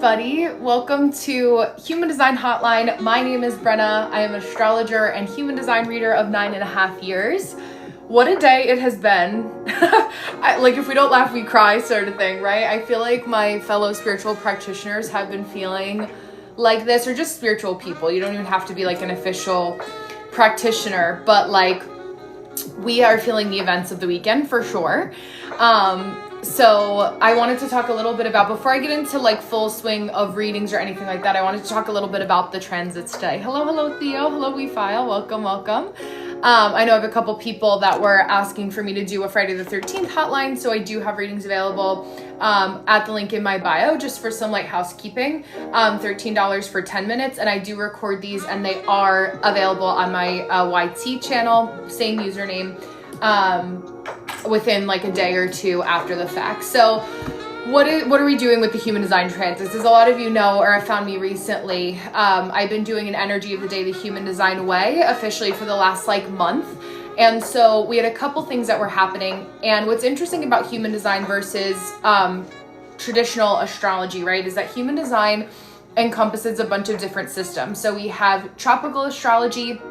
everybody. Welcome to Human Design Hotline. My name is Brenna. I am an astrologer and human design reader of 9.5 years. What a day it has been. Like, if we don't laugh, we cry sort of thing, right? I feel like my fellow spiritual practitioners have been feeling like this, or just spiritual people. You don't even have to be like an official practitioner, but like we are feeling the events of the weekend for sure. So I wanted to talk a little bit about, before I get into like full swing of readings or anything like that, I wanted to talk a little bit about the transits today. Hello, Theo. Hello, WeFile. Welcome. I know I have a couple people that were asking for me to do a Friday the 13th hotline, so I do have readings available at the link in my bio, just for some like housekeeping. $13 for 10 minutes, and I do record these, and they are available on my YT channel, same username, within like a day or two after the fact. So what are we doing with the human design transits? As a lot of you know or have found me recently, I've been doing an energy of the day the human design way officially for the last like month. And so we had a couple things that were happening. And what's interesting about human design versus traditional astrology, right, is that human design encompasses a bunch of different systems. So we have tropical astrology,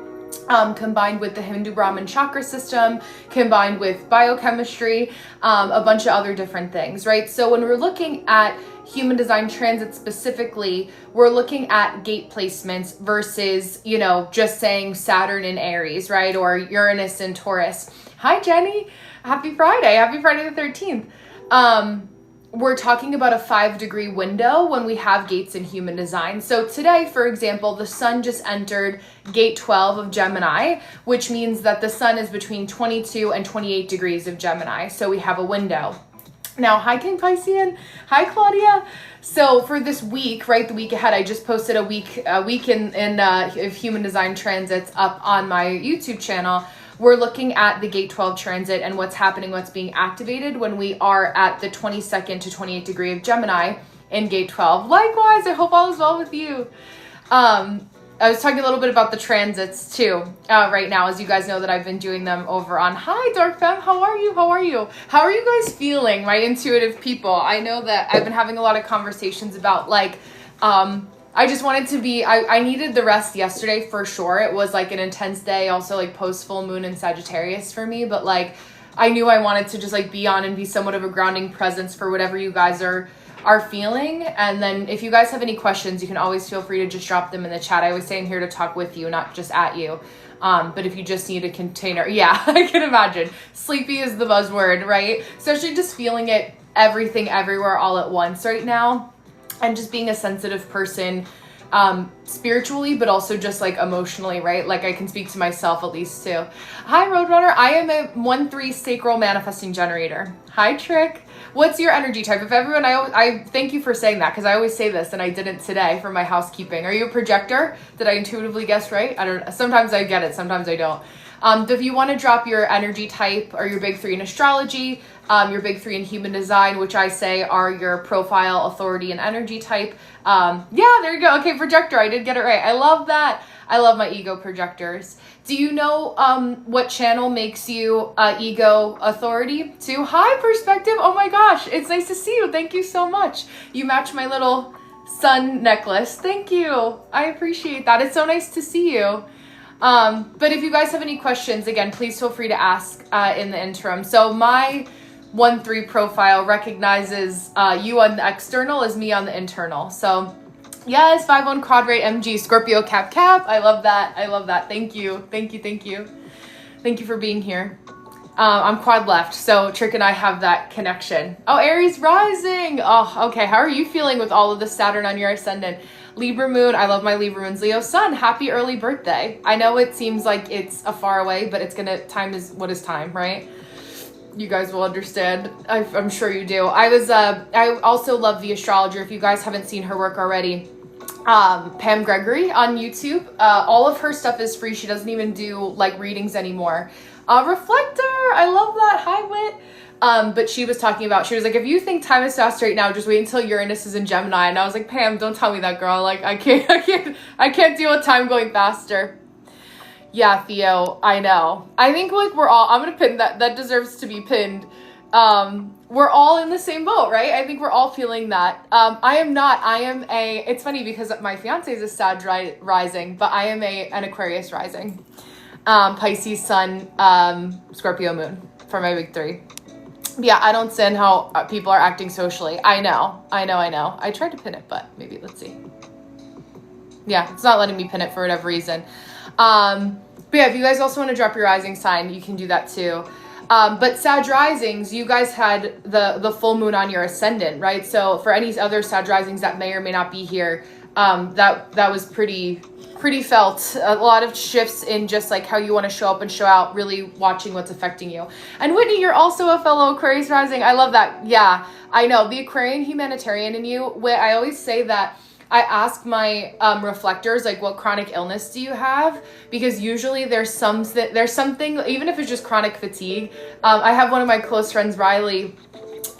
combined with the Hindu Brahmin chakra system, combined with biochemistry, a bunch of other different things, right? So when we're looking at human design transit specifically, we're looking at gate placements versus, you know, just saying Saturn in Aries, right? Or Uranus in Taurus. Hi, Jenny. Happy Friday. Happy Friday the 13th. We're talking about a 5-degree window when we have gates in human design. So today, for example, the sun just entered gate 12 of Gemini, which means that the sun is between 22 and 28 degrees of Gemini. So we have a window. Now, hi, King Piscean. Hi, Claudia. So for this week, right, the week ahead, I just posted a week of human design transits up on my YouTube channel. We're looking at the gate 12 transit and what's happening, what's being activated when we are at the 22nd to 28th degree of Gemini in gate 12. Likewise, I hope all is well with you. I was talking a little bit about the transits too right now, as you guys know that I've been doing them over on Hi Dark Femme. How are you? How are you guys feeling, my intuitive people? I know that I've been having a lot of conversations about like I just wanted to be, I needed the rest yesterday for sure. It was like an intense day, also like post full moon in Sagittarius for me, but like I knew I wanted to just like be on and be somewhat of a grounding presence for whatever you guys are feeling. And then if you guys have any questions, you can always feel free to just drop them in the chat. I always say I'm here to talk with you, not just at you. But if you just need a container, yeah, I can imagine. Sleepy is the buzzword, right? Especially just feeling it everything everywhere all at once right now. And just being a sensitive person, spiritually, but also just like emotionally, right? Like I can speak to myself at least too. Hi, Roadrunner. I am a 1-3 sacral manifesting generator. Hi, Trick. What's your energy type? If everyone, I thank you for saying that, because I always say this and I didn't today for my housekeeping. Are you a projector? Did I intuitively guess right? I don't know. Sometimes I get it. Sometimes I don't. If you want to drop your energy type or your big 3 in astrology, your big 3 in human design, which I say are your profile, authority, and energy type. Yeah, there you go. Okay, projector. I did get it right. I love that. I love my ego projectors. Do you know what channel makes you ego authority too? Hi, perspective. Oh my gosh. It's nice to see you. Thank you so much. You match my little sun necklace. Thank you. I appreciate that. It's so nice to see you. But if you guys have any questions, again, please feel free to ask in the interim. So my 1-3 profile recognizes you on the external as me on the internal. So yes, 5-1 quadrate MG Scorpio cap. I love that. Thank you for being here. I'm quad left, so Trick and I have that connection. Oh, Aries rising. Oh, okay. How are you feeling with all of the Saturn on your ascendant? Libra moon. I love my Libra moon's Leo sun. Happy early birthday. I know it seems like it's a far away, but time is what is time, right? You guys will understand. I'm sure you do. I also love The Astrologer. If you guys haven't seen her work already, Pam Gregory on YouTube. All of her stuff is free. She doesn't even do like readings anymore. Reflector. I love that. Hi, Wit. But she was talking about, she was like, if you think time is fast right now, just wait until Uranus is in Gemini. And I was like, Pam, don't tell me that, girl. Like, I can't deal with time going faster. Yeah, Theo, I know. I think like I'm going to pin that deserves to be pinned. we're all in the same boat, right? I think we're all feeling that. I am not. It's funny because my fiance is a Sag rising, but I am an Aquarius rising. Pisces sun, Scorpio moon for my big three. Yeah, I don't understand how people are acting socially. I know. I tried to pin it, but maybe let's see. Yeah, it's not letting me pin it for whatever reason. But yeah, if you guys also want to drop your rising sign, you can do that too. But Sag risings, you guys had the full moon on your ascendant, right? So for any other Sag risings that may or may not be here, that was pretty felt. A lot of shifts in just like how you want to show up and show out, really watching what's affecting you. And Whitney, you're also a fellow Aquarius rising. I love that. Yeah, I know. The Aquarian humanitarian in you, I always say that I ask my reflectors, like, what chronic illness do you have? Because usually there's something, even if it's just chronic fatigue. I have one of my close friends, Riley,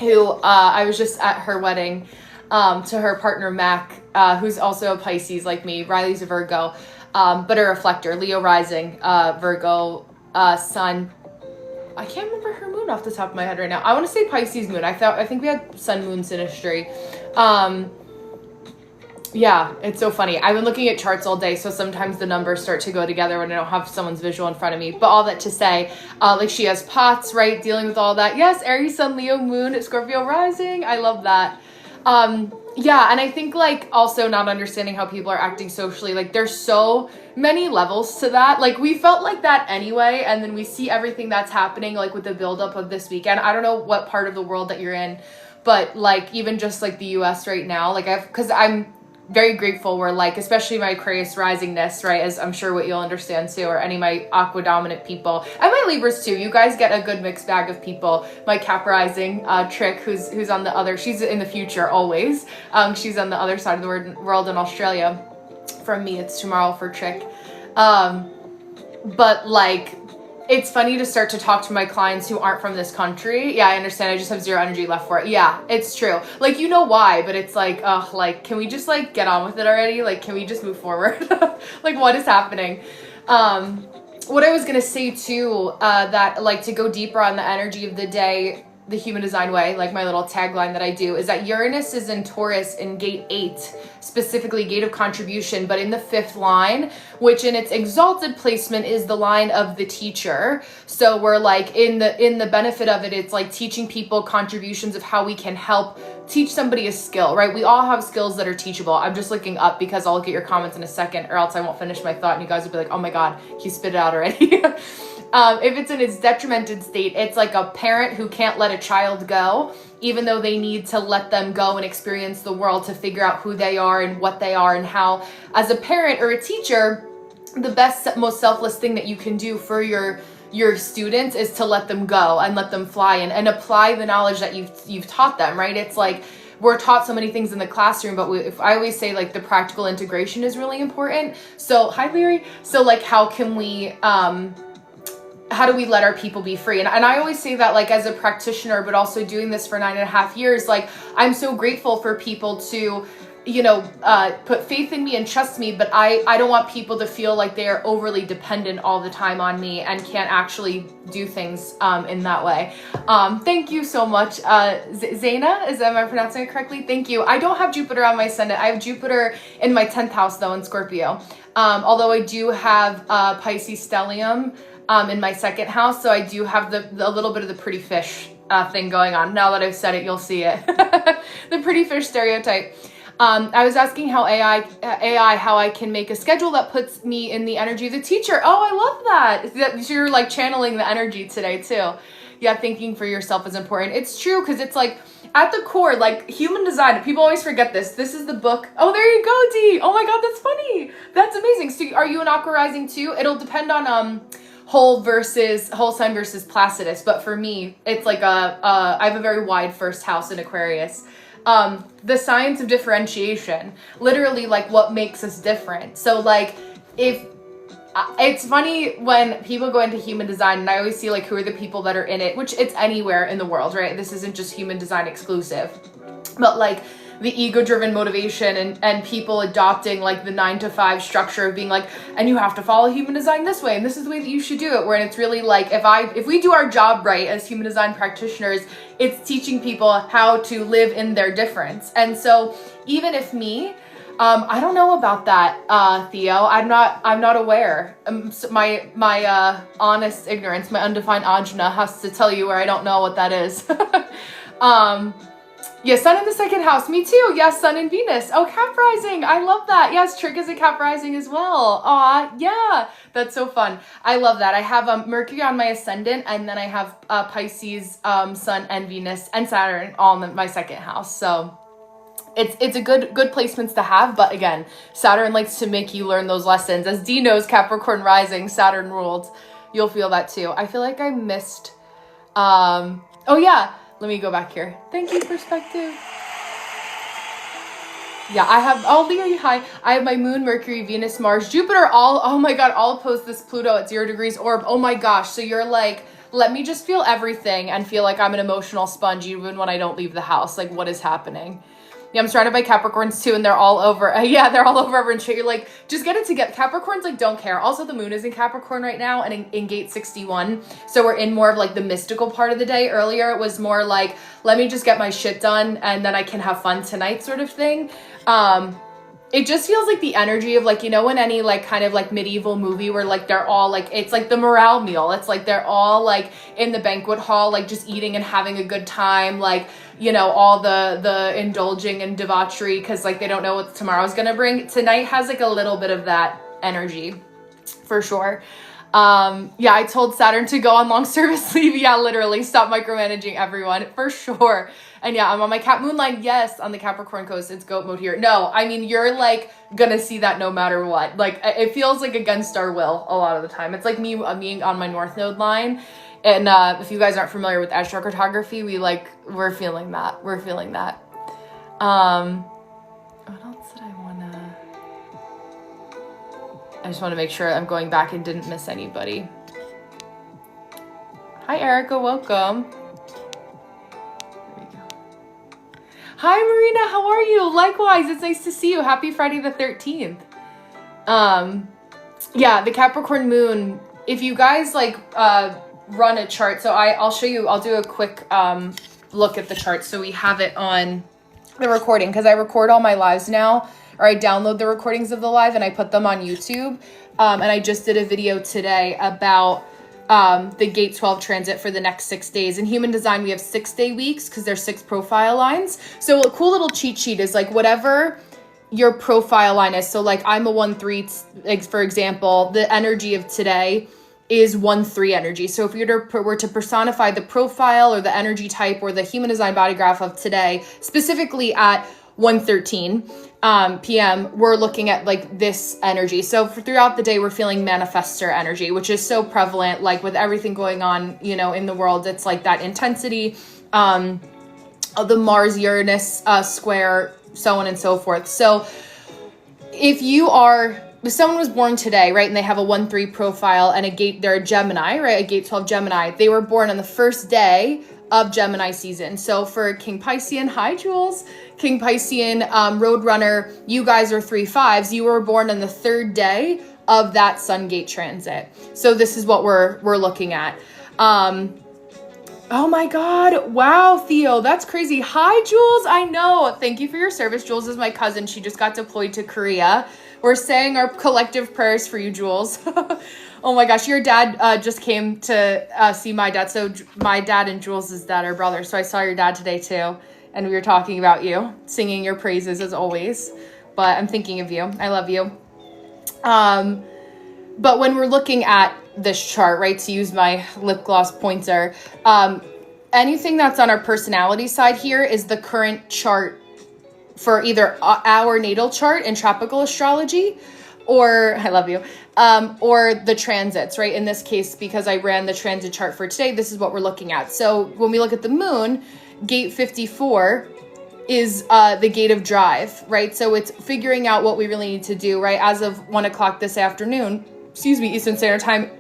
who I was just at her wedding to her partner, Mac, who's also a Pisces like me. Riley's a Virgo, but a reflector, Leo rising, Virgo sun. I can't remember her moon off the top of my head right now. I want to say Pisces moon. I think we had sun moon synastry. Yeah, it's so funny. I've been looking at charts all day, so sometimes the numbers start to go together when I don't have someone's visual in front of me. But all that to say, like she has POTS, right? Dealing with all that. Yes, Aries, Sun, Leo, Moon, Scorpio rising. I love that. Yeah, and I think like also not understanding how people are acting socially. Like there's so many levels to that. Like we felt like that anyway, and then we see everything that's happening like with the buildup of this weekend. I don't know what part of the world that you're in, but like even just like the US right now, like because I'm very grateful where like, especially my Aquarius risingness, right, as I'm sure what you'll understand too, or any of my Aqua dominant people, and my Libras too. You guys get a good mixed bag of people. My Cap rising, Trick, who's on the other, she's in the future always. She's on the other side of the world in Australia. From me, it's tomorrow for Trick. But like, it's funny to start to talk to my clients who aren't from this country. Yeah, I understand. I just have zero energy left for it. Yeah, it's true. Like, you know why, but it's like, ugh, like, can we just like get on with it already? Like, can we just move forward? Like, what is happening? What I was going to say too, that like to go deeper on the energy of the day, the human design way, like my little tagline that I do, is that Uranus is in Taurus in gate 8, specifically gate of contribution, but in the 5th line, which in its exalted placement is the line of the teacher. So we're like in the benefit of it, it's like teaching people contributions of how we can help teach somebody a skill, right? We all have skills that are teachable. I'm just looking up because I'll look at your comments in a second, or else I won't finish my thought and you guys will be like, oh my God, he spit it out already. If it's in its detrimented state, it's like a parent who can't let a child go, even though they need to let them go and experience the world to figure out who they are and what they are and how. As a parent or a teacher, the best, most selfless thing that you can do for your students is to let them go and let them fly and apply the knowledge that you've taught them, right? It's like, we're taught so many things in the classroom, but if I always say like the practical integration is really important. So, hi Larry. So like, how do we let our people be free? And I always say that like as a practitioner, but also doing this for 9.5 years, like I'm so grateful for people to, you know, put faith in me and trust me, but I don't want people to feel like they are overly dependent all the time on me and can't actually do things in that way. Thank you so much. Zaina, am I pronouncing it correctly? Thank you. I don't have Jupiter on my ascendant. I have Jupiter in my 10th house though in Scorpio. Although I do have Pisces stellium in my 2nd house, so I do have a little bit of the pretty fish thing going on. Now that I've said it, you'll see it. The pretty fish stereotype. I was asking how how I can make a schedule that puts me in the energy of the teacher. Oh, I love that. So you're like channeling the energy today too. Yeah, thinking for yourself is important. It's true, because it's like at the core, like human design, people always forget this. This is the book. Oh, there you go, Dee. Oh my God, that's funny. That's amazing. So are you an Aqua rising too? It'll depend on whole sign versus Placidus, but for me, it's like I have a very wide 1st house in Aquarius. The science of differentiation, literally like what makes us different. So like if it's funny when people go into human design, and I always see like who are the people that are in it, which it's anywhere in the world, right? This isn't just human design exclusive, but like the ego-driven motivation and people adopting like the 9-to-5 structure of being like, and you have to follow human design this way, and this is the way that you should do it, where it's really like, if we do our job right as human design practitioners, it's teaching people how to live in their difference. And so even if me, I don't know about that, Theo. I'm not aware. So my honest ignorance, my undefined ajna has to tell you where I don't know what that is. Yeah, Sun in the second house. Me too. Yes, Sun in Venus. Oh, Cap rising. I love that. Yes, Trick is a Cap rising as well. Aw, yeah. That's so fun. I love that. I have Mercury on my ascendant, and then I have Pisces, Sun and Venus and Saturn all in my second house. So it's a good placements to have, but again, Saturn likes to make you learn those lessons. As Dee knows, Capricorn rising, Saturn ruled. You'll feel that too. I feel like I missed, oh yeah, let me go back here. Thank you, perspective. Yeah, I have, oh, Leo, hi. I have my Moon, Mercury, Venus, Mars, Jupiter, all, oh my God, all opposed this Pluto at 0 degrees orb. Oh my gosh, so you're like, let me just feel everything and feel like I'm an emotional sponge even when I don't leave the house. Like, what is happening? Yeah, I'm surrounded by Capricorns too, and they're all over. Yeah, they're all over everyone. You're like, just get it together. Capricorns like don't care. Also, the moon is in Capricorn right now and in gate 61. So we're in more of like the mystical part of the day. Earlier, it was more like, let me just get my shit done and then I can have fun tonight sort of thing. It just feels like the energy of like, you know, in any like kind of like medieval movie where like they're all like, it's like the morale meal. It's like they're all like in the banquet hall, like just eating and having a good time. Like, you know, all the indulging and debauchery because like they don't know what tomorrow's gonna bring. Tonight has like a little bit of that energy for sure. Yeah, I told Saturn to go on long service leave. Yeah, literally stop micromanaging everyone for sure. And yeah, I'm on my Cap moon line. Yes, on the Capricorn coast, it's goat mode here. No, I mean, you're like gonna see that no matter what. Like it feels like against our will a lot of the time. It's like me being on my North Node line. And if you guys aren't familiar with astro cartography, we're feeling that. We're feeling that. What else did I wanna? I just want to make sure I'm going back and didn't miss anybody. Hi, Erica. Welcome. Hi, Marina. How are you? Likewise. It's nice to see you. Happy Friday the 13th. Yeah, the Capricorn moon. If you guys like run a chart, so I'll show you. I'll do a quick look at the chart so we have it on the recording because I record all my lives now, or I download the recordings of the live and I put them on YouTube. And I just did a video today about the gate 12 transit for the next 6 days. In human design, we have 6-day weeks because there's 6 profile lines. So a cool little cheat sheet is like whatever your profile line is. So like I'm a 1-3, for example, the energy of today is 1-3 energy. So if you were to personify the profile or the energy type or the human design body graph of today, specifically at 1:13 p.m., we're looking at like this energy. So throughout the day, we're feeling manifestor energy, which is so prevalent, like with everything going on, you know, in the world. It's like that intensity, of the Mars-Uranus square, so on and so forth. So if someone was born today, right, and they have a 1-3 profile and they're a Gemini, right, a gate 12 Gemini, they were born on the first day of Gemini season. So for King Piscean, hi Jules, King Piscean, Roadrunner, you guys are 3-5s. You were born on the 3rd day of that Sun gate transit. So this is what we're looking at. Oh my God. Wow, Theo, that's crazy. Hi, Jules. I know. Thank you for your service. Jules is my cousin. She just got deployed to Korea. We're saying our collective prayers for you, Jules. Oh my gosh, your dad just came to see my dad. So my dad and Jules' dad are brothers. So I saw your dad today too. And we were talking about you, singing your praises as always. But I'm thinking of you. I love you. But when we're looking at this chart, right, to use my lip gloss pointer, anything that's on our personality side here is the current chart for either our natal chart in tropical astrology, or I love you, or the transits, right? In this case, because I ran the transit chart for today, this is what we're looking at. So when we look at the moon, gate 54 is the gate of drive, right? So it's figuring out what we really need to do, right? As of 1 o'clock this afternoon, Eastern Standard Time,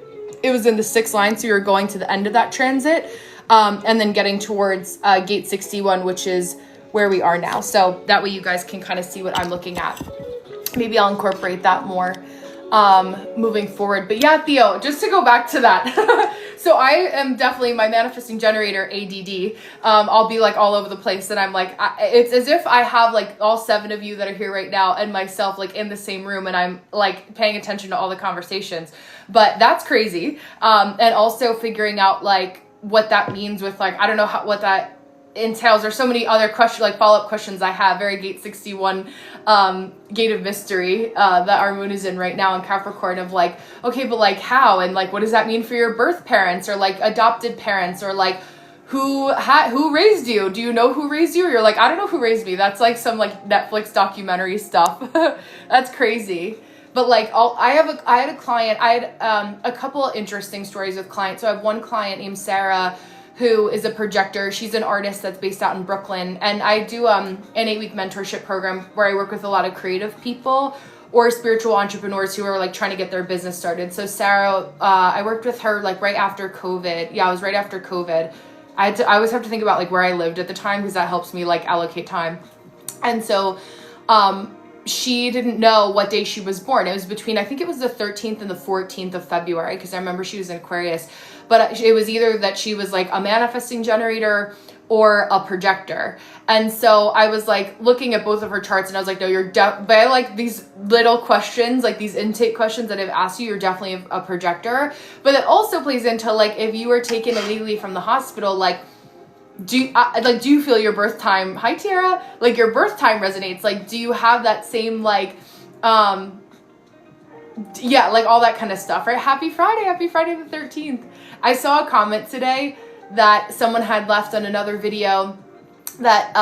it was in the 6th line, so you're going to the end of that transit, and then getting towards gate 61, which is where we are now. So that way you guys can kind of see what I'm looking at. Maybe I'll incorporate that more moving forward. But yeah, Theo, just to go back to that. So I am definitely my manifesting generator ADD. I'll be like all over the place, and I'm like, it's as if I have like all 7 of you that are here right now and myself like in the same room, and I'm like paying attention to all the conversations. But that's crazy. And also figuring out like what that means with like, I don't know what that entails. There's so many other questions, like follow-up questions I have. Very gate 61 gate of mystery that our moon is in right now in Capricorn, of like, okay, but like how, and like what does that mean for your birth parents or like adopted parents, or like who raised you? Do you know who raised you? Or you're like, I don't know who raised me. That's like some like Netflix documentary stuff. That's crazy. But like I had a client, I had a couple interesting stories with clients. So I have one client named Sarah who is a projector. She's an artist that's based out in Brooklyn. And I do an 8-week mentorship program where I work with a lot of creative people or spiritual entrepreneurs who are like trying to get their business started. So Sarah, I worked with her like right after COVID. Yeah, it was right after COVID. I always have to think about like where I lived at the time, because that helps me like allocate time. And so she didn't know what day she was born. It was between, I think it was the 13th and the 14th of February, because I remember she was in Aquarius. But it was either that she was like a manifesting generator or a projector. And so I was like looking at both of her charts, and I was like, no, you're but I like these little questions, like these intake questions that I've asked you, you're definitely a projector. But it also plays into like, if you were taken illegally from the hospital, like, do you feel your birth time? Hi, Tiara. Like your birth time resonates. Like, do you have that same like, yeah, like all that kind of stuff, right? Happy Friday the 13th. I saw a comment today that someone had left on another video that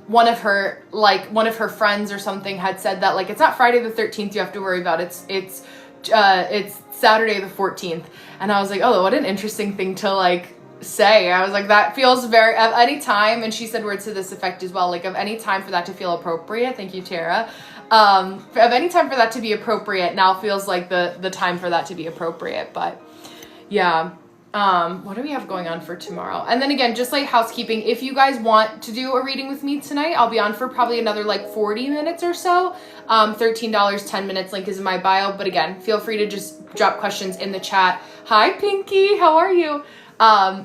one of her friends or something had said that like, it's not Friday the 13th you have to worry about, it's Saturday the 14th. And I was like, oh, what an interesting thing to like say. I was like, that feels very, of any time, and she said words to this effect as well, like of any time for that to feel appropriate. Thank you, Tara. Of any time for that to be appropriate now feels like the time for that to be appropriate. But yeah, what do we have going on for tomorrow? And then again, just like housekeeping, if you guys want to do a reading with me tonight, I'll be on for probably another like 40 minutes or so. $13, 10 minutes, link is in my bio. But again, feel free to just drop questions in the chat. Hi, Pinky, how are you?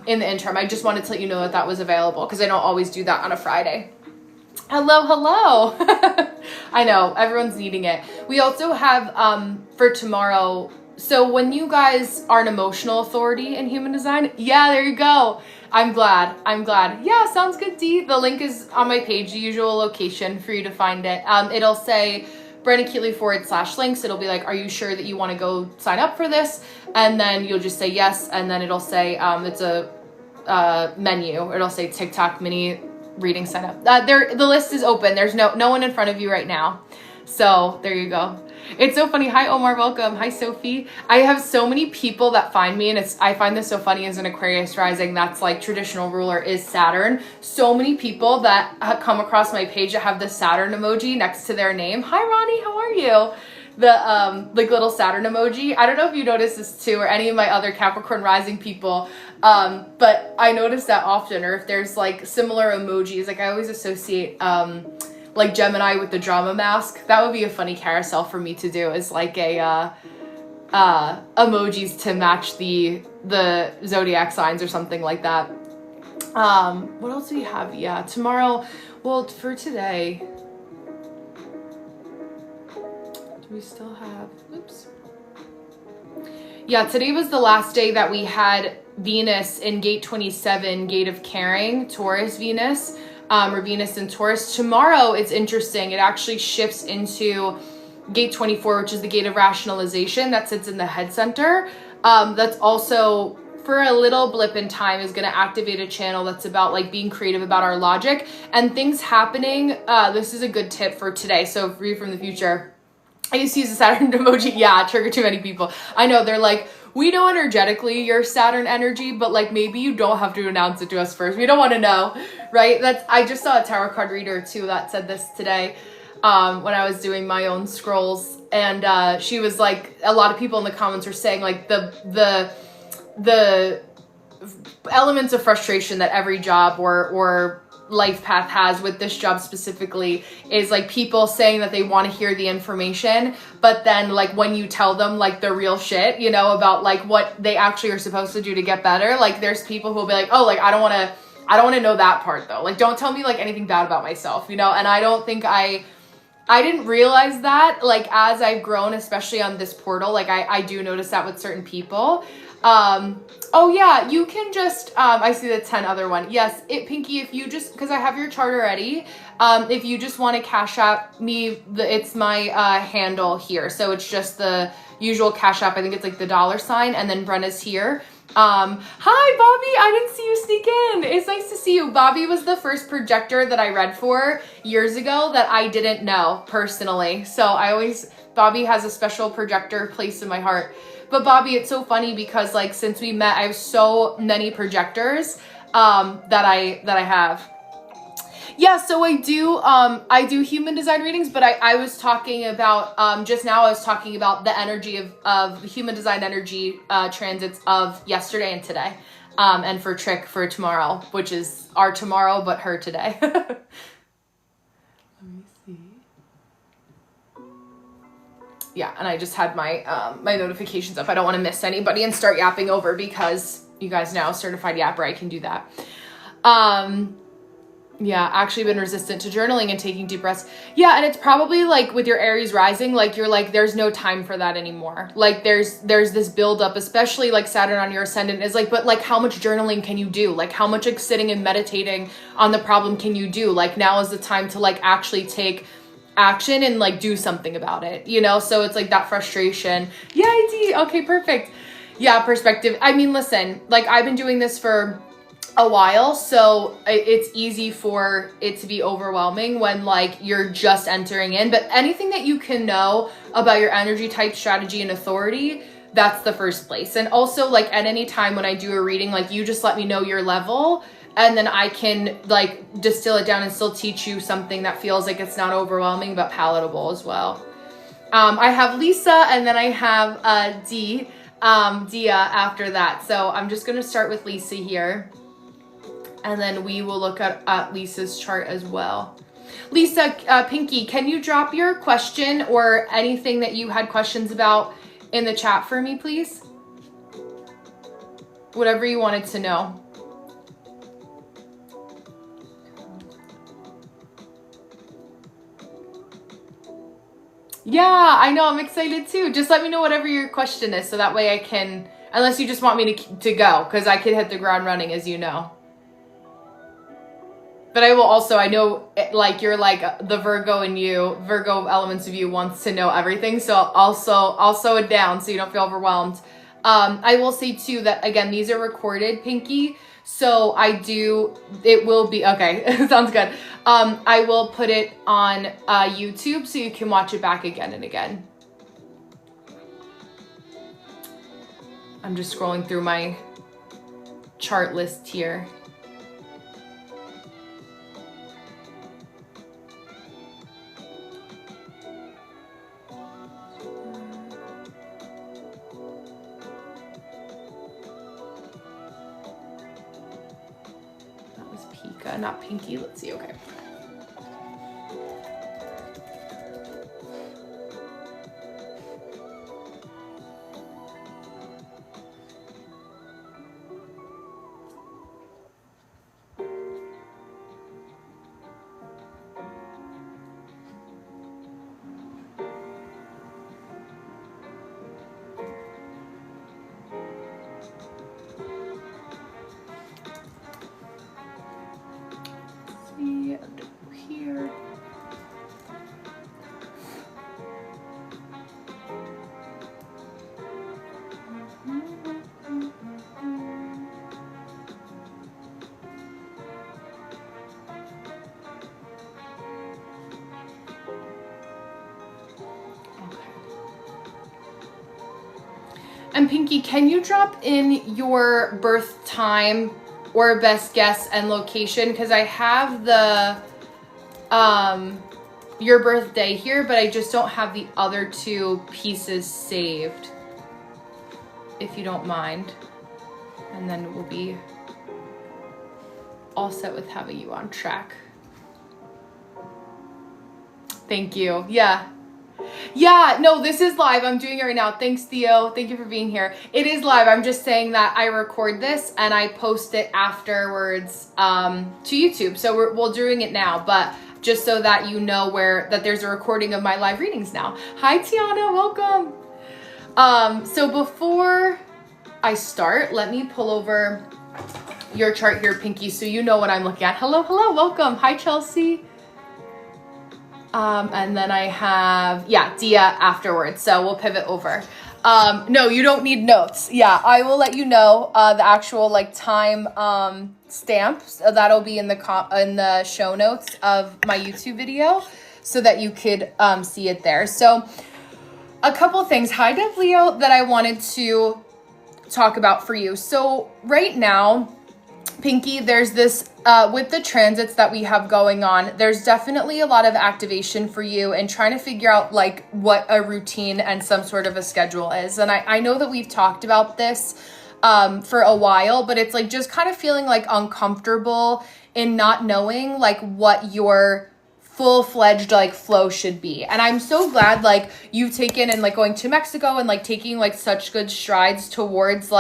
In the interim, I just wanted to let you know that that was available, because I don't always do that on a Friday. Hello. I know, everyone's needing it. We also have, for tomorrow, so when you guys are an emotional authority in human design, yeah, there you go. I'm glad. Yeah, sounds good, Dee. The link is on my page, the usual location for you to find it. It'll say Brenna Keeley/links. It'll be like, are you sure that you want to go sign up for this? And then you'll just say yes. And then it'll say, it's a menu. It'll say TikTok mini reading sign up. The list is open. There's no one in front of you right now. So there you go. It's so funny. Hi, Omar. Welcome. Hi, Sophie. I have so many people that find me, and I find this so funny as an Aquarius rising. That's like traditional ruler is Saturn. So many people that have come across my page that have the Saturn emoji next to their name. Hi, Ronnie. How are you? The like little Saturn emoji. I don't know if you notice this too, or any of my other Capricorn rising people. But I notice that often, or if there's like similar emojis, like I always associate, like Gemini with the drama mask. That would be a funny carousel for me to do, is like a emojis to match the zodiac signs or something like that. What else do we have? Yeah, tomorrow, well, for today, do we still have, oops. Yeah, today was the last day that we had Venus in gate 27, gate of caring, Taurus Venus. Or Venus in Taurus. Tomorrow, it's interesting. It actually shifts into gate 24, which is the gate of rationalization that sits in the head center. That's also, for a little blip in time, is going to activate a channel that's about like being creative about our logic and things happening. This is a good tip for today. So free from the future. I used to use the Saturn emoji. Yeah, trigger too many people. I know, they're like, we know energetically your Saturn energy, but like maybe you don't have to announce it to us first. We don't want to know, right? I just saw a tarot card reader too that said this today when I was doing my own scrolls, and she was like, a lot of people in the comments were saying like the elements of frustration that every job or life path has with this job specifically is like people saying that they want to hear the information, but then like when you tell them like the real shit, you know, about like what they actually are supposed to do to get better, like there's people who will be like, oh, like I don't want to know that part though. Like don't tell me like anything bad about myself, you know? And I don't think I didn't realize that, like, as I've grown, especially on this portal, like, I do notice that with certain people. Oh, yeah, you can just, I see the 10 other one. Yes, Pinky, if you just, because I have your chart already, if you just want to Cash App me, it's my handle here. So it's just the usual Cash App. I think it's like the $, and then Brenna's here. Hi, Bobbi. I didn't see you sneak in. It's nice to see you. Bobbi was the first projector that I read for years ago that I didn't know personally. So Bobbi has a special projector place in my heart. But Bobbi, it's so funny because like since we met, I have so many projectors that I have. Yeah, so I do human design readings, but I was talking about, just now I was talking about the energy of human design energy transits of yesterday and today, and for Trick for tomorrow, which is our tomorrow, but her today. Let me see. Yeah, and I just had my, my notifications up. I don't want to miss anybody and start yapping over because you guys know, certified yapper, I can do that. Yeah, actually been resistant to journaling and taking deep breaths. Yeah, and it's probably like with your Aries rising, like you're like, there's no time for that anymore. Like there's this buildup, especially like Saturn on your ascendant is like, but like how much journaling can you do? Like how much like sitting and meditating on the problem can you do? Like now is the time to like actually take action and like do something about it, you know? So it's like that frustration. Yeah, ID. Okay, perfect. Yeah, perspective. I mean, listen, like I've been doing this for a while, so it's easy for it to be overwhelming when like you're just entering in, but anything that you can know about your energy type, strategy, and authority, that's the first place. And also like at any time when I do a reading, like you just let me know your level and then I can like distill it down and still teach you something that feels like it's not overwhelming but palatable as well. I have Lisa and then I have Dia after that. So I'm just gonna start with Lisa here. And then we will look at Lisa's chart as well. Lisa, Pinky, can you drop your question or anything that you had questions about in the chat for me, please? Whatever you wanted to know. Yeah, I know, I'm excited too. Just let me know whatever your question is so that way I can, unless you just want me to go, because I could hit the ground running, as you know. But I will also, I know like you're like the Virgo in you, Virgo elements of you wants to know everything. So I'll slow it down so you don't feel overwhelmed. I will say too that again, these are recorded, Pinky. So it will be, okay, sounds good. I will put it on YouTube so you can watch it back again and again. I'm just scrolling through my chart list here. Not Pinky. Let's see. Okay. Here. And Pinky, can you drop in your birth time or best guess and location? Because I have the your birthday here, but I just don't have the other two pieces saved, if you don't mind. And then we'll be all set with having you on track. Thank you. Yeah. Yeah, no, this is live. I'm doing it right now. Thanks, Theo. Thank you for being here. It is live. I'm just saying that I record this and I post it afterwards to YouTube. So we're doing it now, but just so that you know that there's a recording of my live readings now. Hi, Tiana. Welcome. So before I start, let me pull over your chart here, Pinky, so you know what I'm looking at. Hello, welcome. Hi, Chelsea. And then I have, Dia afterwards. So we'll pivot over. No, you don't need notes. Yeah, I will let you know the actual time stamps. That'll be in the show notes of my YouTube video so that you could see it there. So a couple things. Hi, Dev Leo, that I wanted to talk about for you. So right now, Pinky, there's this, with the transits that we have going on, there's definitely a lot of activation for you and trying to figure out what a routine and some sort of a schedule is. And I know that we've talked about this for a while, but it's just kind of feeling uncomfortable in not knowing what your full-fledged flow should be. And I'm so glad you've taken and going to Mexico and taking such good strides towards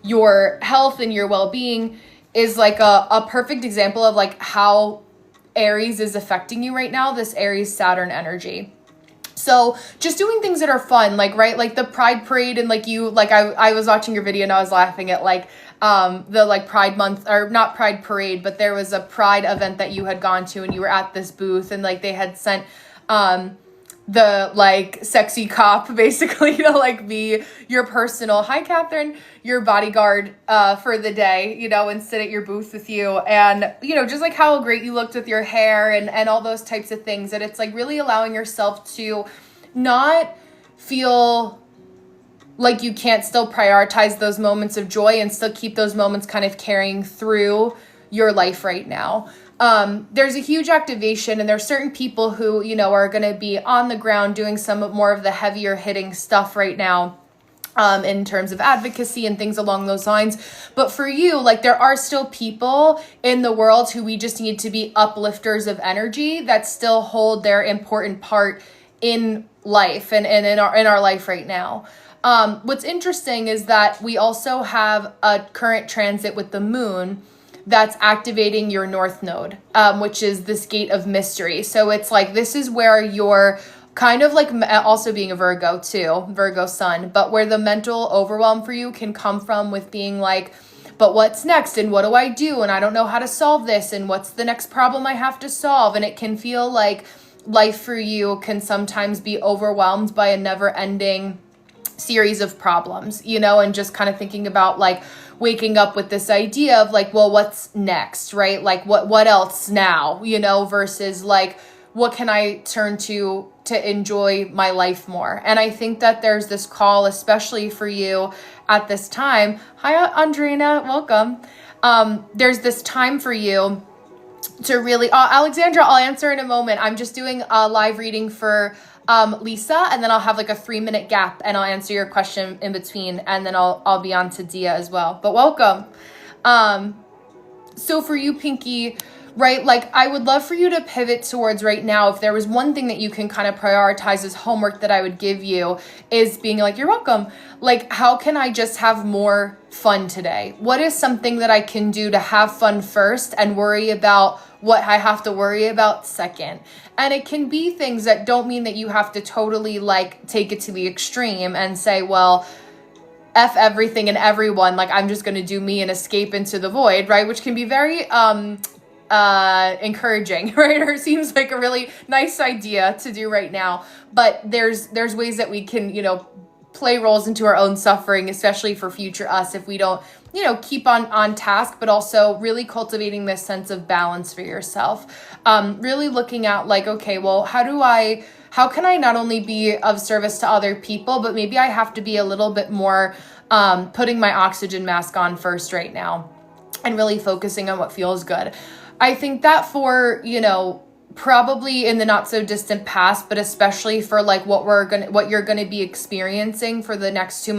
your health and your well-being is a perfect example of how Aries is affecting you right now, this Aries Saturn energy. So just doing things that are fun, right? The Pride Parade and I was watching your video and I was laughing at the Pride Month, or not Pride Parade, but there was a Pride event that you had gone to and you were at this booth and they had sent the sexy cop basically to be your personal, hi Catherine, your bodyguard for the day, and sit at your booth with you, and just how great you looked with your hair and all those types of things. And it's really allowing yourself to not feel like you can't still prioritize those moments of joy and still keep those moments kind of carrying through your life right now. There's a huge activation, and there's certain people who, are going to be on the ground doing some more of the heavier hitting stuff right now, in terms of advocacy and things along those lines. But for you, there are still people in the world who we just need to be uplifters of energy that still hold their important part in life and in our life right now. What's interesting is that we also have a current transit with the moon that's activating your north node, which is this gate of mystery. So it's this is where you're kind of also being a Virgo too, Virgo sun, but where the mental overwhelm for you can come from with being but what's next? And what do I do? And I don't know how to solve this. And what's the next problem I have to solve? And it can feel like life for you can sometimes be overwhelmed by a never ending series of problems, and just kind of thinking about waking up with this idea of well, what's next, right? What else now, versus what can I turn to enjoy my life more? And I think that there's this call, especially for you at this time. Hi, Andrina, welcome. There's this time for you to really, Alexandra, I'll answer in a moment. I'm just doing a live reading for Lisa, and then I'll have a 3-minute gap and I'll answer your question in between, and then I'll be on to Dia as well. But welcome. So for you, Pinky, right, I would love for you to pivot towards right now, if there was one thing that you can kind of prioritize as homework that I would give you, is being you're welcome. How can I just have more fun today? What is something that I can do to have fun first and worry about what I have to worry about second? And it can be things that don't mean that you have to totally take it to the extreme and say, well, F everything and everyone, I'm just going to do me and escape into the void, right? Which can be very encouraging, right? Or seems like a really nice idea to do right now. But there's ways that we can, play roles into our own suffering, especially for future us, if we don't, keep on task, but also really cultivating this sense of balance for yourself. Really looking at okay, well, how can I not only be of service to other people, but maybe I have to be a little bit more putting my oxygen mask on first right now and really focusing on what feels good. I think that for, probably in the not so distant past, but especially for what you're gonna be experiencing for the next 2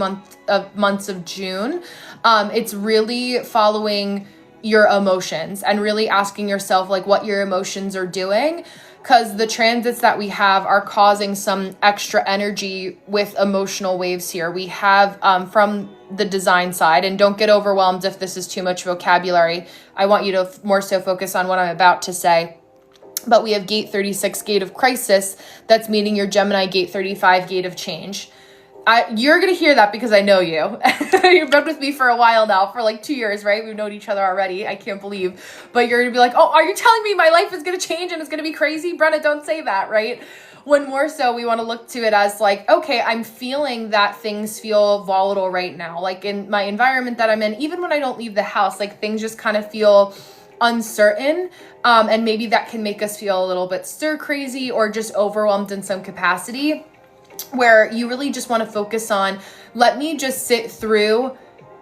months of June, it's really following your emotions and really asking yourself like what your emotions are doing, because the transits that we have are causing some extra energy with emotional waves here. We have from the design side, and don't get overwhelmed if this is too much vocabulary. I want you to more so focus on what I'm about to say. But we have gate 36, gate of crisis, that's meeting your Gemini gate 35, gate of change. You're going to hear that because I know you. You've been with me for a while now, for like 2 years, right? We've known each other already. I can't believe. But you're going to be like, oh, are you telling me my life is going to change and it's going to be crazy? Brenna, don't say that, right? When more so we want to look to it as like, okay, I'm feeling that things feel volatile right now. Like in my environment that I'm in, even when I don't leave the house, like things just kind of feel uncertain. And maybe that can make us feel a little bit stir crazy or just overwhelmed in some capacity, where you really just want to focus on, let me just sit through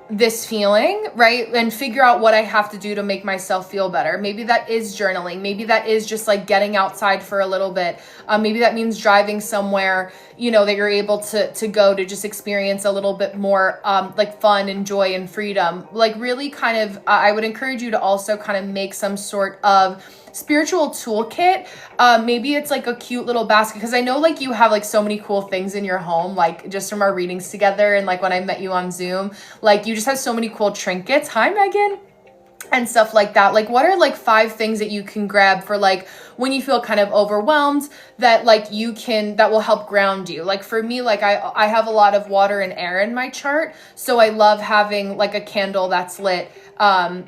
this feeling, right? And figure out what I have to do to make myself feel better. Maybe that is journaling. Maybe that is just like getting outside for a little bit. Maybe that means driving somewhere, you know, that you're able to go to just experience a little bit more like fun and joy and freedom. Like really kind of, I would encourage you to also kind of make some sort of spiritual toolkit. Maybe it's like a cute little basket, because I know like you have like so many cool things in your home, like just from our readings together and like when I met you on Zoom, like you just have so many cool trinkets. Hi, Megan. And stuff like that. Like what are like 5 things that you can grab for like when you feel kind of overwhelmed that like you can, that will help ground you? Like for me, like I have a lot of water and air in my chart. So I love having like a candle that's lit,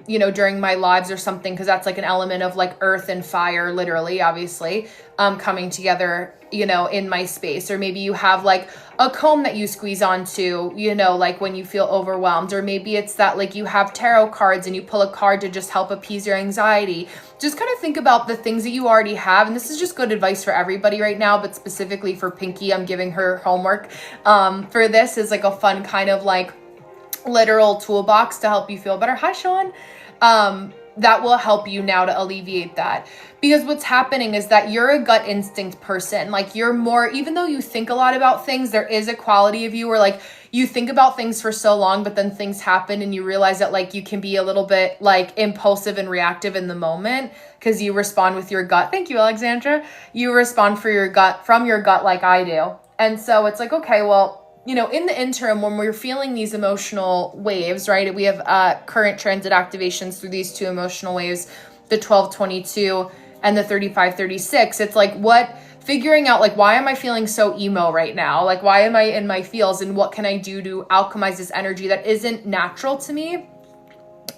you know, during my lives or something, because that's like an element of like earth and fire, literally, obviously, coming together, you know, in my space. Or maybe you have like a comb that you squeeze onto, you know, like when you feel overwhelmed. Or maybe it's that like you have tarot cards and you pull a card to just help appease your anxiety. Just kind of think about the things that you already have. And this is just good advice for everybody right now, but specifically for Pinky, I'm giving her homework for this, is like a fun kind of like literal toolbox to help you feel better. Hi, Sean. That will help you now to alleviate that. Because what's happening is that you're a gut instinct person. Like you're more, even though you think a lot about things, there is a quality of you where like you think about things for so long, but then things happen and you realize that like you can be a little bit like impulsive and reactive in the moment because you respond with your gut. Thank you, Alexandra. You respond from your gut like I do. And so it's like, okay, well, you know, in the interim, when we're feeling these emotional waves, right? We have current transit activations through these 2 emotional waves, the 1222 and the 3536. It's like figuring out like, why am I feeling so emo right now? Like, why am I in my feels, and what can I do to alchemize this energy that isn't natural to me?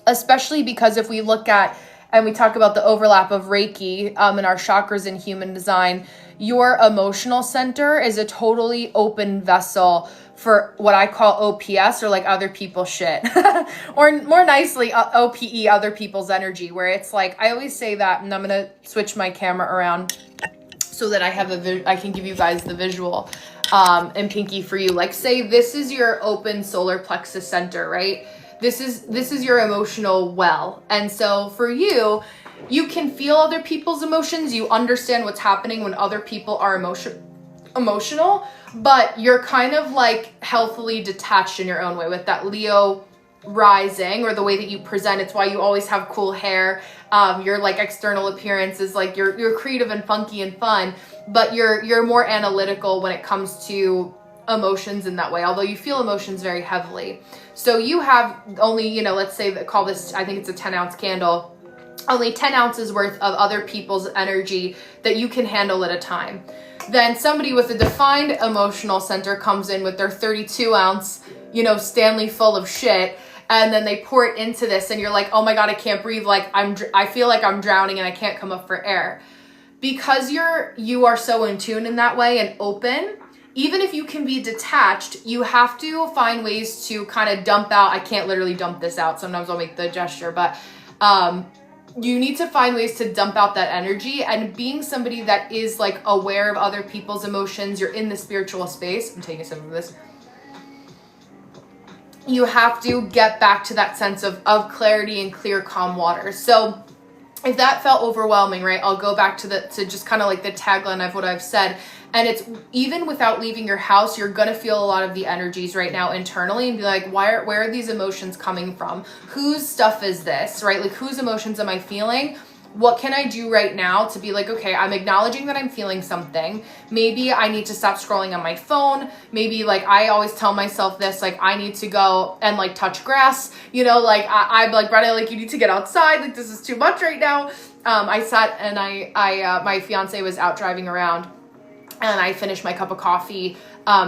Especially because if we look at, and we talk about the overlap of Reiki in our chakras in human design, your emotional center is a totally open vessel for what I call OPS, or like other people's shit, or more nicely, OPE, other people's energy, where it's like, I always say that, and I'm going to switch my camera around so that I have I can give you guys the visual, and Pinky for you. Like say this is your open solar plexus center, right? This is your emotional well. And so for you, you can feel other people's emotions. You understand what's happening when other people are emotional, but you're kind of like healthily detached in your own way with that Leo rising, or the way that you present. It's why you always have cool hair. Your like external appearance is like you're creative and funky and fun, but you're more analytical when it comes to emotions in that way, although you feel emotions very heavily. So you have only, you know, let's say that, call this, I think it's a 10-ounce candle, only 10 ounces worth of other people's energy that you can handle at a time. Then somebody with a defined emotional center comes in with their 32-ounce, you know, Stanley full of shit, and then they pour it into this, and you're like, oh my God, I can't breathe. Like I feel like I'm drowning and I can't come up for air. Because you are so in tune in that way and open, even if you can be detached, you have to find ways to kind of dump out. I can't literally dump this out. Sometimes I'll make the gesture, but you need to find ways to dump out that energy. And being somebody that is like aware of other people's emotions, you're in the spiritual space. I'm taking some of this. You have to get back to that sense of clarity and clear, calm water. So if that felt overwhelming, right, I'll go back to just kind of like the tagline of what I've said. And it's even without leaving your house, you're going to feel a lot of the energies right now internally and be like, where are these emotions coming from? Whose stuff is this, right? Like, whose emotions am I feeling? What can I do right now to be like, okay, I'm acknowledging that I'm feeling something. Maybe I need to stop scrolling on my phone. Maybe, like, I always tell myself this, like, I need to go and like touch grass, you know, like I'm like, Brenna, like, you need to get outside. Like, this is too much right now. I sat and my fiance was out driving around, and I finished my cup of coffee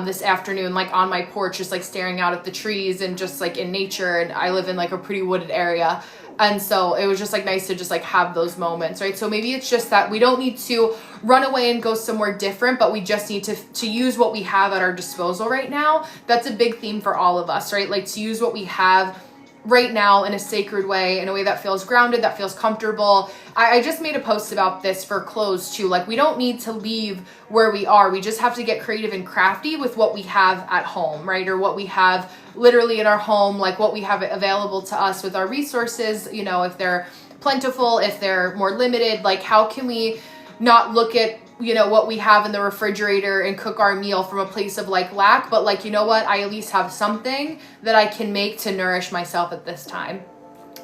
this afternoon, like on my porch, just like staring out at the trees and just like in nature. And I live in like a pretty wooded area. And so it was just like nice to just like have those moments, right? So maybe it's just that we don't need to run away and go somewhere different, but we just need to use what we have at our disposal right now. That's a big theme for all of us, right? Like, to use what we have right now in a sacred way, in a way that feels grounded, that feels comfortable. I just made a post about this for clothes too. Like, we don't need to leave where we are. We just have to get creative and crafty with what we have at home, right? Or what we have literally in our home, like what we have available to us with our resources, you know, if they're plentiful, if they're more limited, like, how can we not look at, you know, what we have in the refrigerator and cook our meal from a place of like lack, but like, you know what, I at least have something that I can make to nourish myself at this time.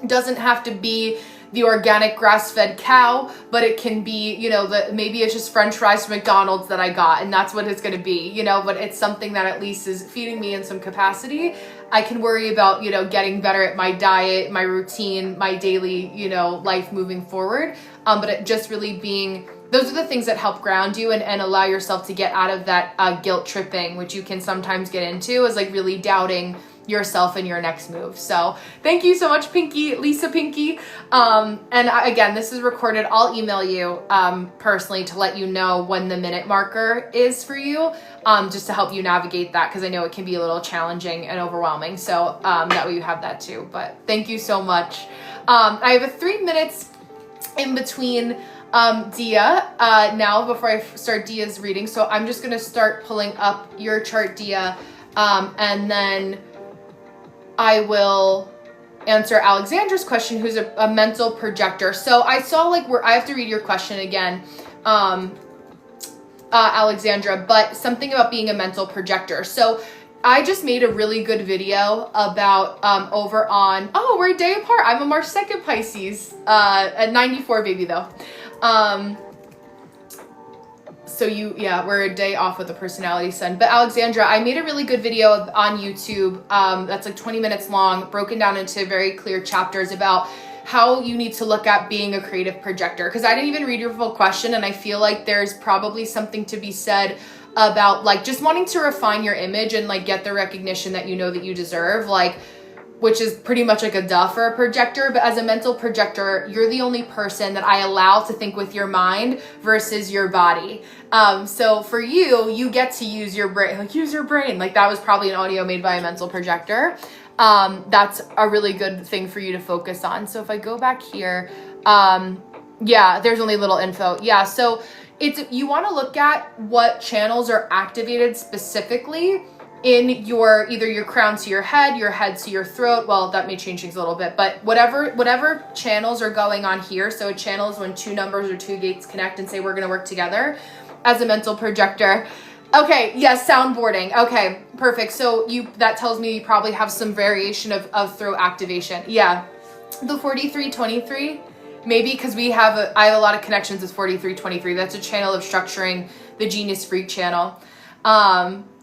It doesn't have to be the organic grass-fed cow, but it can be, you know, maybe it's just French fries from McDonald's that I got, and that's what it's going to be, you know, but it's something that at least is feeding me in some capacity. I can worry about, you know, getting better at my diet, my routine, my daily, you know, life moving forward. But it just really being, those are the things that help ground you and allow yourself to get out of that guilt tripping, which you can sometimes get into, is like really doubting yourself and your next move. So thank you so much, Pinky, Lisa Pinky. Again, this is recorded. I'll email you personally to let you know when the minute marker is for you, just to help you navigate that, because I know it can be a little challenging and overwhelming. So that way you have that too. But thank you so much. I have a 3 minutes in between Dia now before I start Dia's reading. So I'm just going to start pulling up your chart, Dia, and then I will answer Alexandra's question, who's a mental projector. So I saw like I have to read your question again, Alexandra, but something about being a mental projector. So I just made a really good video about over on, we're a day apart. I'm a March 2nd Pisces, at 94 baby though. So we're a day off with a personality sun. But Alexandra, I made a really good video on YouTube that's like 20 minutes long, broken down into very clear chapters about how you need to look at being a creative projector. Because I didn't even read your full question, and I feel like there's probably something to be said about like just wanting to refine your image and like get the recognition that you know that you deserve, like, which is pretty much like a duh for a projector. But as a mental projector, you're the only person that I allow to think with your mind versus your body. So for you get to use your brain, like that was probably an audio made by a mental projector. That's a really good thing for you to focus on. So if I go back here, there's only little info. So you want to look at what channels are activated specifically in either your crown to your head to your throat. Well, that may change things a little bit, but whatever channels are going on here. So a channel is when two numbers or two gates connect and say, we're going to work together as a mental projector. Okay. Yes. Soundboarding. Okay. Perfect. So that tells me you probably have some variation of throat activation. Yeah. The 4323, maybe because I have a lot of connections with 4323. That's a channel of structuring, the Genius Freak channel.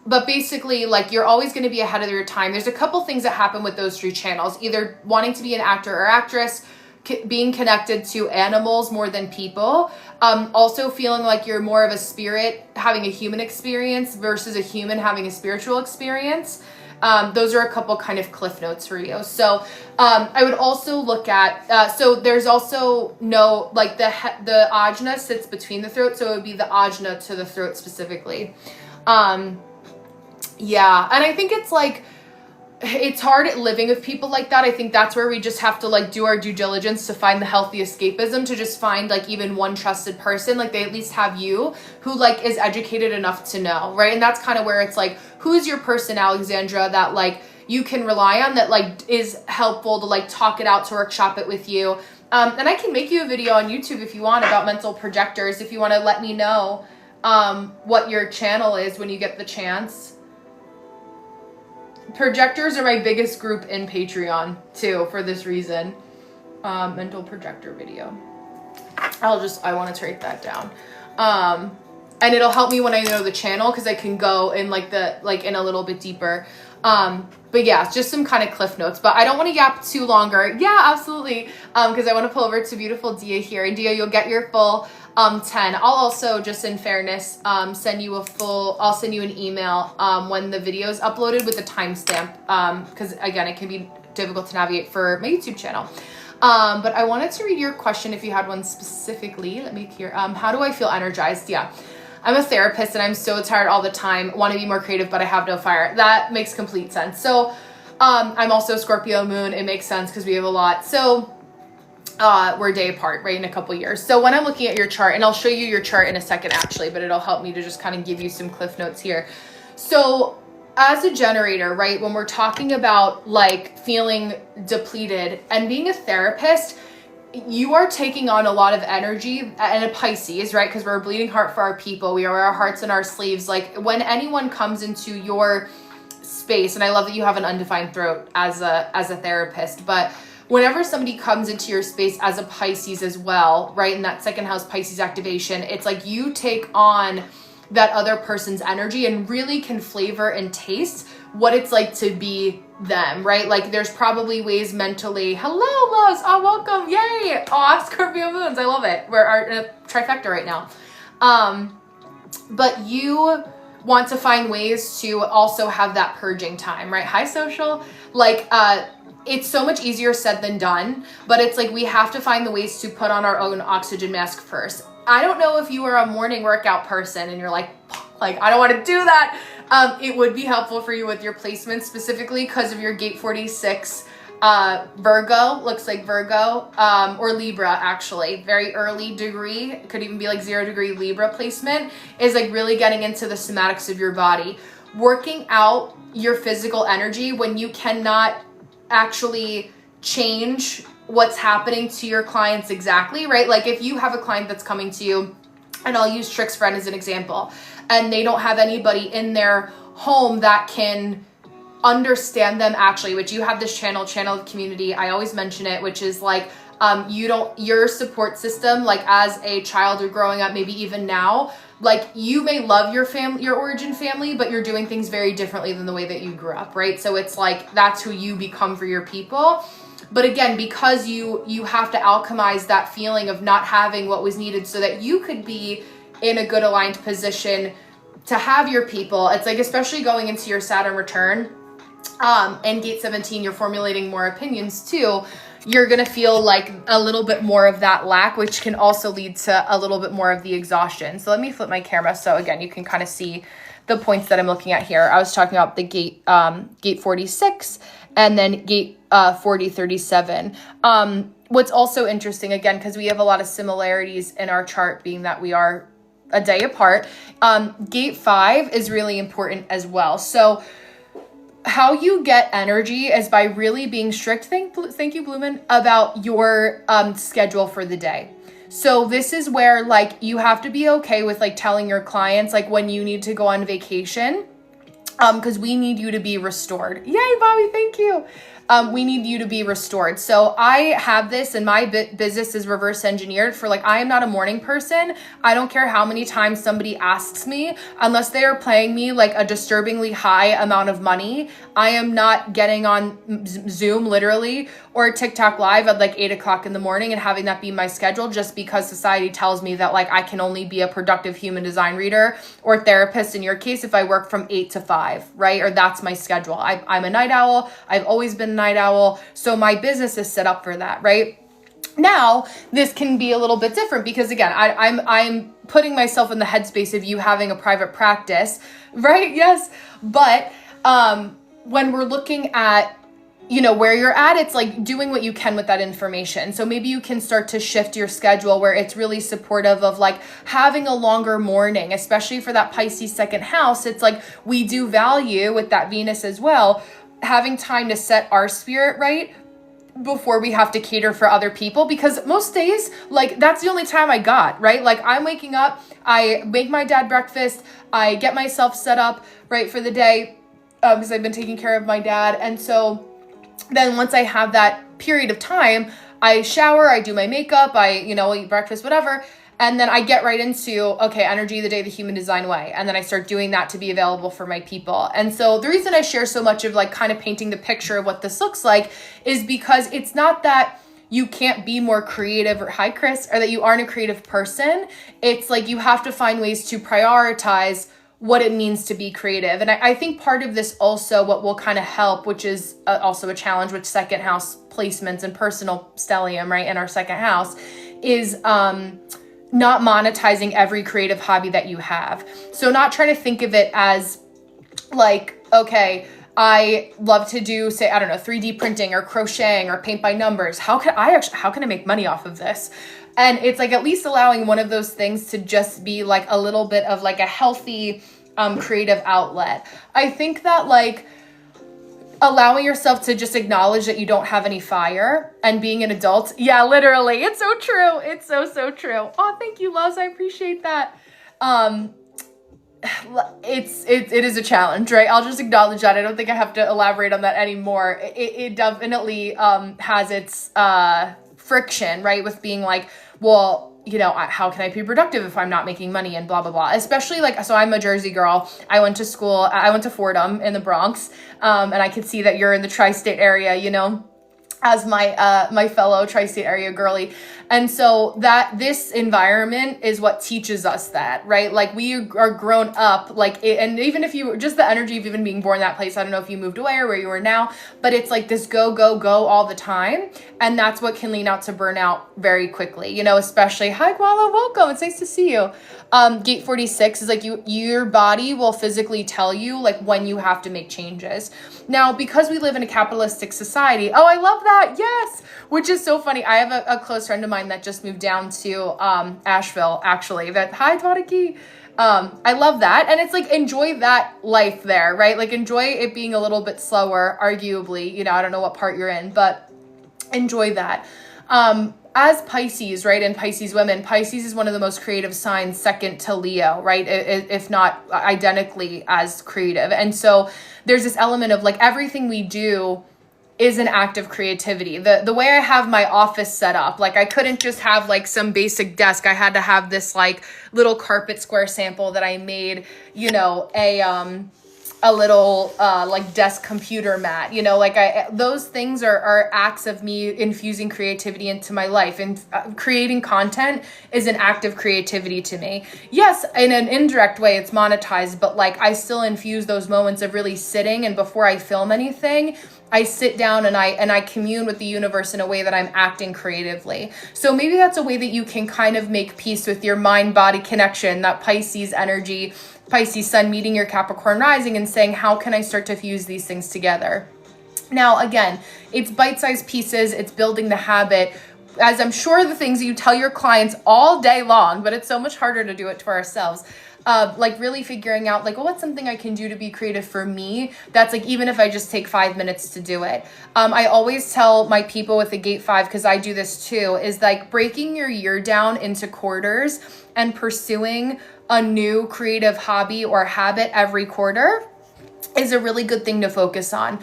But basically, like, you're always going to be ahead of your time. There's a couple things that happen with those three channels, either wanting to be an actor or actress, being connected to animals more than people, also feeling like you're more of a spirit having a human experience versus a human having a spiritual experience. Those are a couple kind of cliff notes for you. So I would also look at, so there's also the ajna sits between the throat, so it would be the ajna to the throat specifically. And I think it's hard living with people like that. I think that's where we just have to like do our due diligence to find the healthy escapism, to just find like even one trusted person, like they at least have you, who like is educated enough to know, right? And that's kind of where it's like, who's your person, Alexandra, that like you can rely on, that like is helpful to like talk it out, to workshop it with you. And I can make you a video on YouTube if you want about mental projectors, if you want to let me know what your channel is when you get the chance. Projectors are my biggest group in Patreon too, for this reason. Mental projector video. I wanted to write that down. And it'll help me when I know the channel, because I can go in in a little bit deeper. But yeah, just some kind of cliff notes, but I don't want to yap too longer. Yeah, absolutely. Because I want to pull over to beautiful Dia here. And Dia, you'll get your full 10. I'll also, just in fairness, I'll send you an email when the video is uploaded with a timestamp. Because again, it can be difficult to navigate for my YouTube channel. But I wanted to read your question if you had one specifically. Let me hear. How do I feel energized? Yeah. I'm a therapist and I'm so tired all the time. Want to be more creative, but I have no fire. That makes complete sense. So I'm also Scorpio moon. It makes sense because we have a lot. So we're a day apart, right, in a couple years. So when I'm looking at your chart, and I'll show you your chart in a second actually, but it'll help me to just kind of give you some cliff notes here. So as a generator, right, when we're talking about like feeling depleted and being a therapist, you are taking on a lot of energy, and a Pisces, right? Because we're a bleeding heart for our people. We are our hearts and our sleeves. Like when anyone comes into your space, and I love that you have an undefined throat as a therapist, but whenever somebody comes into your space as a Pisces as well, right? In that second house Pisces activation, it's like you take on that other person's energy and really can flavor and taste what it's like to be them, right? Like there's probably ways mentally, hello loves, oh welcome, yay, oh Scorpio moons, I love it. We're in a trifecta right now. But you want to find ways to also have that purging time, right? Hi social. Like it's so much easier said than done, but it's like we have to find the ways to put on our own oxygen mask first. I don't know if you are a morning workout person and you're like I don't want to do that. It would be helpful for you with your placements, specifically because of your gate 46 Virgo, looks like Virgo, or Libra actually. Very early degree, could even be like 0 degree Libra placement, is like really getting into the somatics of your body. Working out your physical energy when you cannot actually change what's happening to your clients exactly, right? Like if you have a client that's coming to you, and I'll use Trick's friend as an example, and they don't have anybody in their home that can understand them actually, which you have this channel of community. I always mention it, which is like, your support system, like as a child or growing up, maybe even now, like you may love your family, your origin family, but you're doing things very differently than the way that you grew up, right? So it's like, that's who you become for your people. But again, because you have to alchemize that feeling of not having what was needed so that you could be in a good aligned position to have your people. It's like, especially going into your Saturn return, and gate 17, you're formulating more opinions too. You're going to feel like a little bit more of that lack, which can also lead to a little bit more of the exhaustion. So let me flip my camera. So again, you can kind of see the points that I'm looking at here. I was talking about the gate 46 and then gate 4037. What's also interesting, again, because we have a lot of similarities in our chart, being that we are a day apart, gate 5 is really important as well. So how you get energy is by really being strict, thank you, Bloomin, about your schedule for the day. So this is where like you have to be okay with like telling your clients like when you need to go on vacation, because we need you to be restored. Yay, Bobby, thank you. We need you to be restored. So I have this, and my business is reverse engineered for like, I am not a morning person. I don't care how many times somebody asks me, unless they are paying me like a disturbingly high amount of money. I am not getting on Zoom literally or TikTok live at like 8 o'clock in the morning and having that be my schedule, just because society tells me that like I can only be a productive human design reader or therapist in your case if I work from 8 to 5, right? Or that's my schedule. I'm a night owl. I've always been a night owl. So my business is set up for that, right? Now, this can be a little bit different because again, I'm putting myself in the headspace of you having a private practice, right? Yes. But when we're looking at, you know, where you're at, it's like doing what you can with that information. So maybe you can start to shift your schedule where it's really supportive of like having a longer morning, especially for that Pisces second house. It's like we do value with that Venus as well, having time to set our spirit right before we have to cater for other people, because most days, like, that's the only time I got, right? Like, I'm waking up, I make my dad breakfast, I get myself set up, right, for the day, because I've been taking care of my dad. And so then once I have that period of time, I shower, I do my makeup, I, eat breakfast, whatever. And then I get right into, okay, energy of the day, the human design way. And then I start doing that to be available for my people. And so the reason I share so much of like kind of painting the picture of what this looks like is because it's not that you can't be more creative, or hi Chris, or that you aren't a creative person. It's like you have to find ways to prioritize what it means to be creative. And I think part of this also, what will kind of help, which is also a challenge with second house placements and personal stellium, right, in our second house, is not monetizing every creative hobby that you have. So not trying to think of it as like, okay, I love to do, say, I don't know, 3D printing or crocheting or paint by numbers. How can I make money off of this? And it's like at least allowing one of those things to just be like a little bit of like a healthy creative outlet. I think that like allowing yourself to just acknowledge that you don't have any fire and being an adult. Yeah, literally. It's so true. It's so true. Oh, thank you, loves. I appreciate that. It is a challenge, right? I'll just acknowledge that. I don't think I have to elaborate on that anymore. It definitely has its friction, right? With being like, well, how can I be productive if I'm not making money and blah, blah, blah. Especially like, so I'm a Jersey girl. I went to Fordham in the Bronx. And I could see that you're in the tri-state area, as my fellow tri-state area girly. And so that this environment is what teaches us that, right? Like we are grown up like it, and even if you just the energy of even being born in that place, I don't know if you moved away or where you are now, but it's like this go all the time. And that's what can lead out to burnout very quickly, especially, hi Koala, welcome. It's nice to see you. Gate 46 is like your body will physically tell you like when you have to make changes. Now, because we live in a capitalistic society, oh, I love that. Yes. Which is so funny. I have a close friend of mine that just moved down to Asheville, actually. Hi, Twadiki. I love that. And it's like, enjoy that life there, right? Like enjoy it being a little bit slower, arguably, I don't know what part you're in, but enjoy that. As Pisces, right, and Pisces women, Pisces is one of the most creative signs, second to Leo, right, if not identically as creative. And so there's this element of like everything we do is an act of creativity. The way I have my office set up, like I couldn't just have like some basic desk. I had to have this like little carpet square sample that I made, a little like desk computer mat, those things are acts of me infusing creativity into my life, and creating content is an act of creativity to me. Yes, in an indirect way it's monetized, but like I still infuse those moments of really sitting, and before I film anything, I sit down and I commune with the universe in a way that I'm acting creatively. So maybe that's a way that you can kind of make peace with your mind-body connection, that Pisces energy, Pisces sun meeting your Capricorn rising, and saying, how can I start to fuse these things together? Now, again, it's bite-sized pieces. It's building the habit. As I'm sure the things that you tell your clients all day long, but it's so much harder to do it to ourselves. Like really figuring out like, well, what's something I can do to be creative for me? That's like, even if I just take 5 minutes to do it. I always tell my people with the gate 5, because I do this too, is like breaking your year down into quarters and pursuing a new creative hobby or habit every quarter is a really good thing to focus on.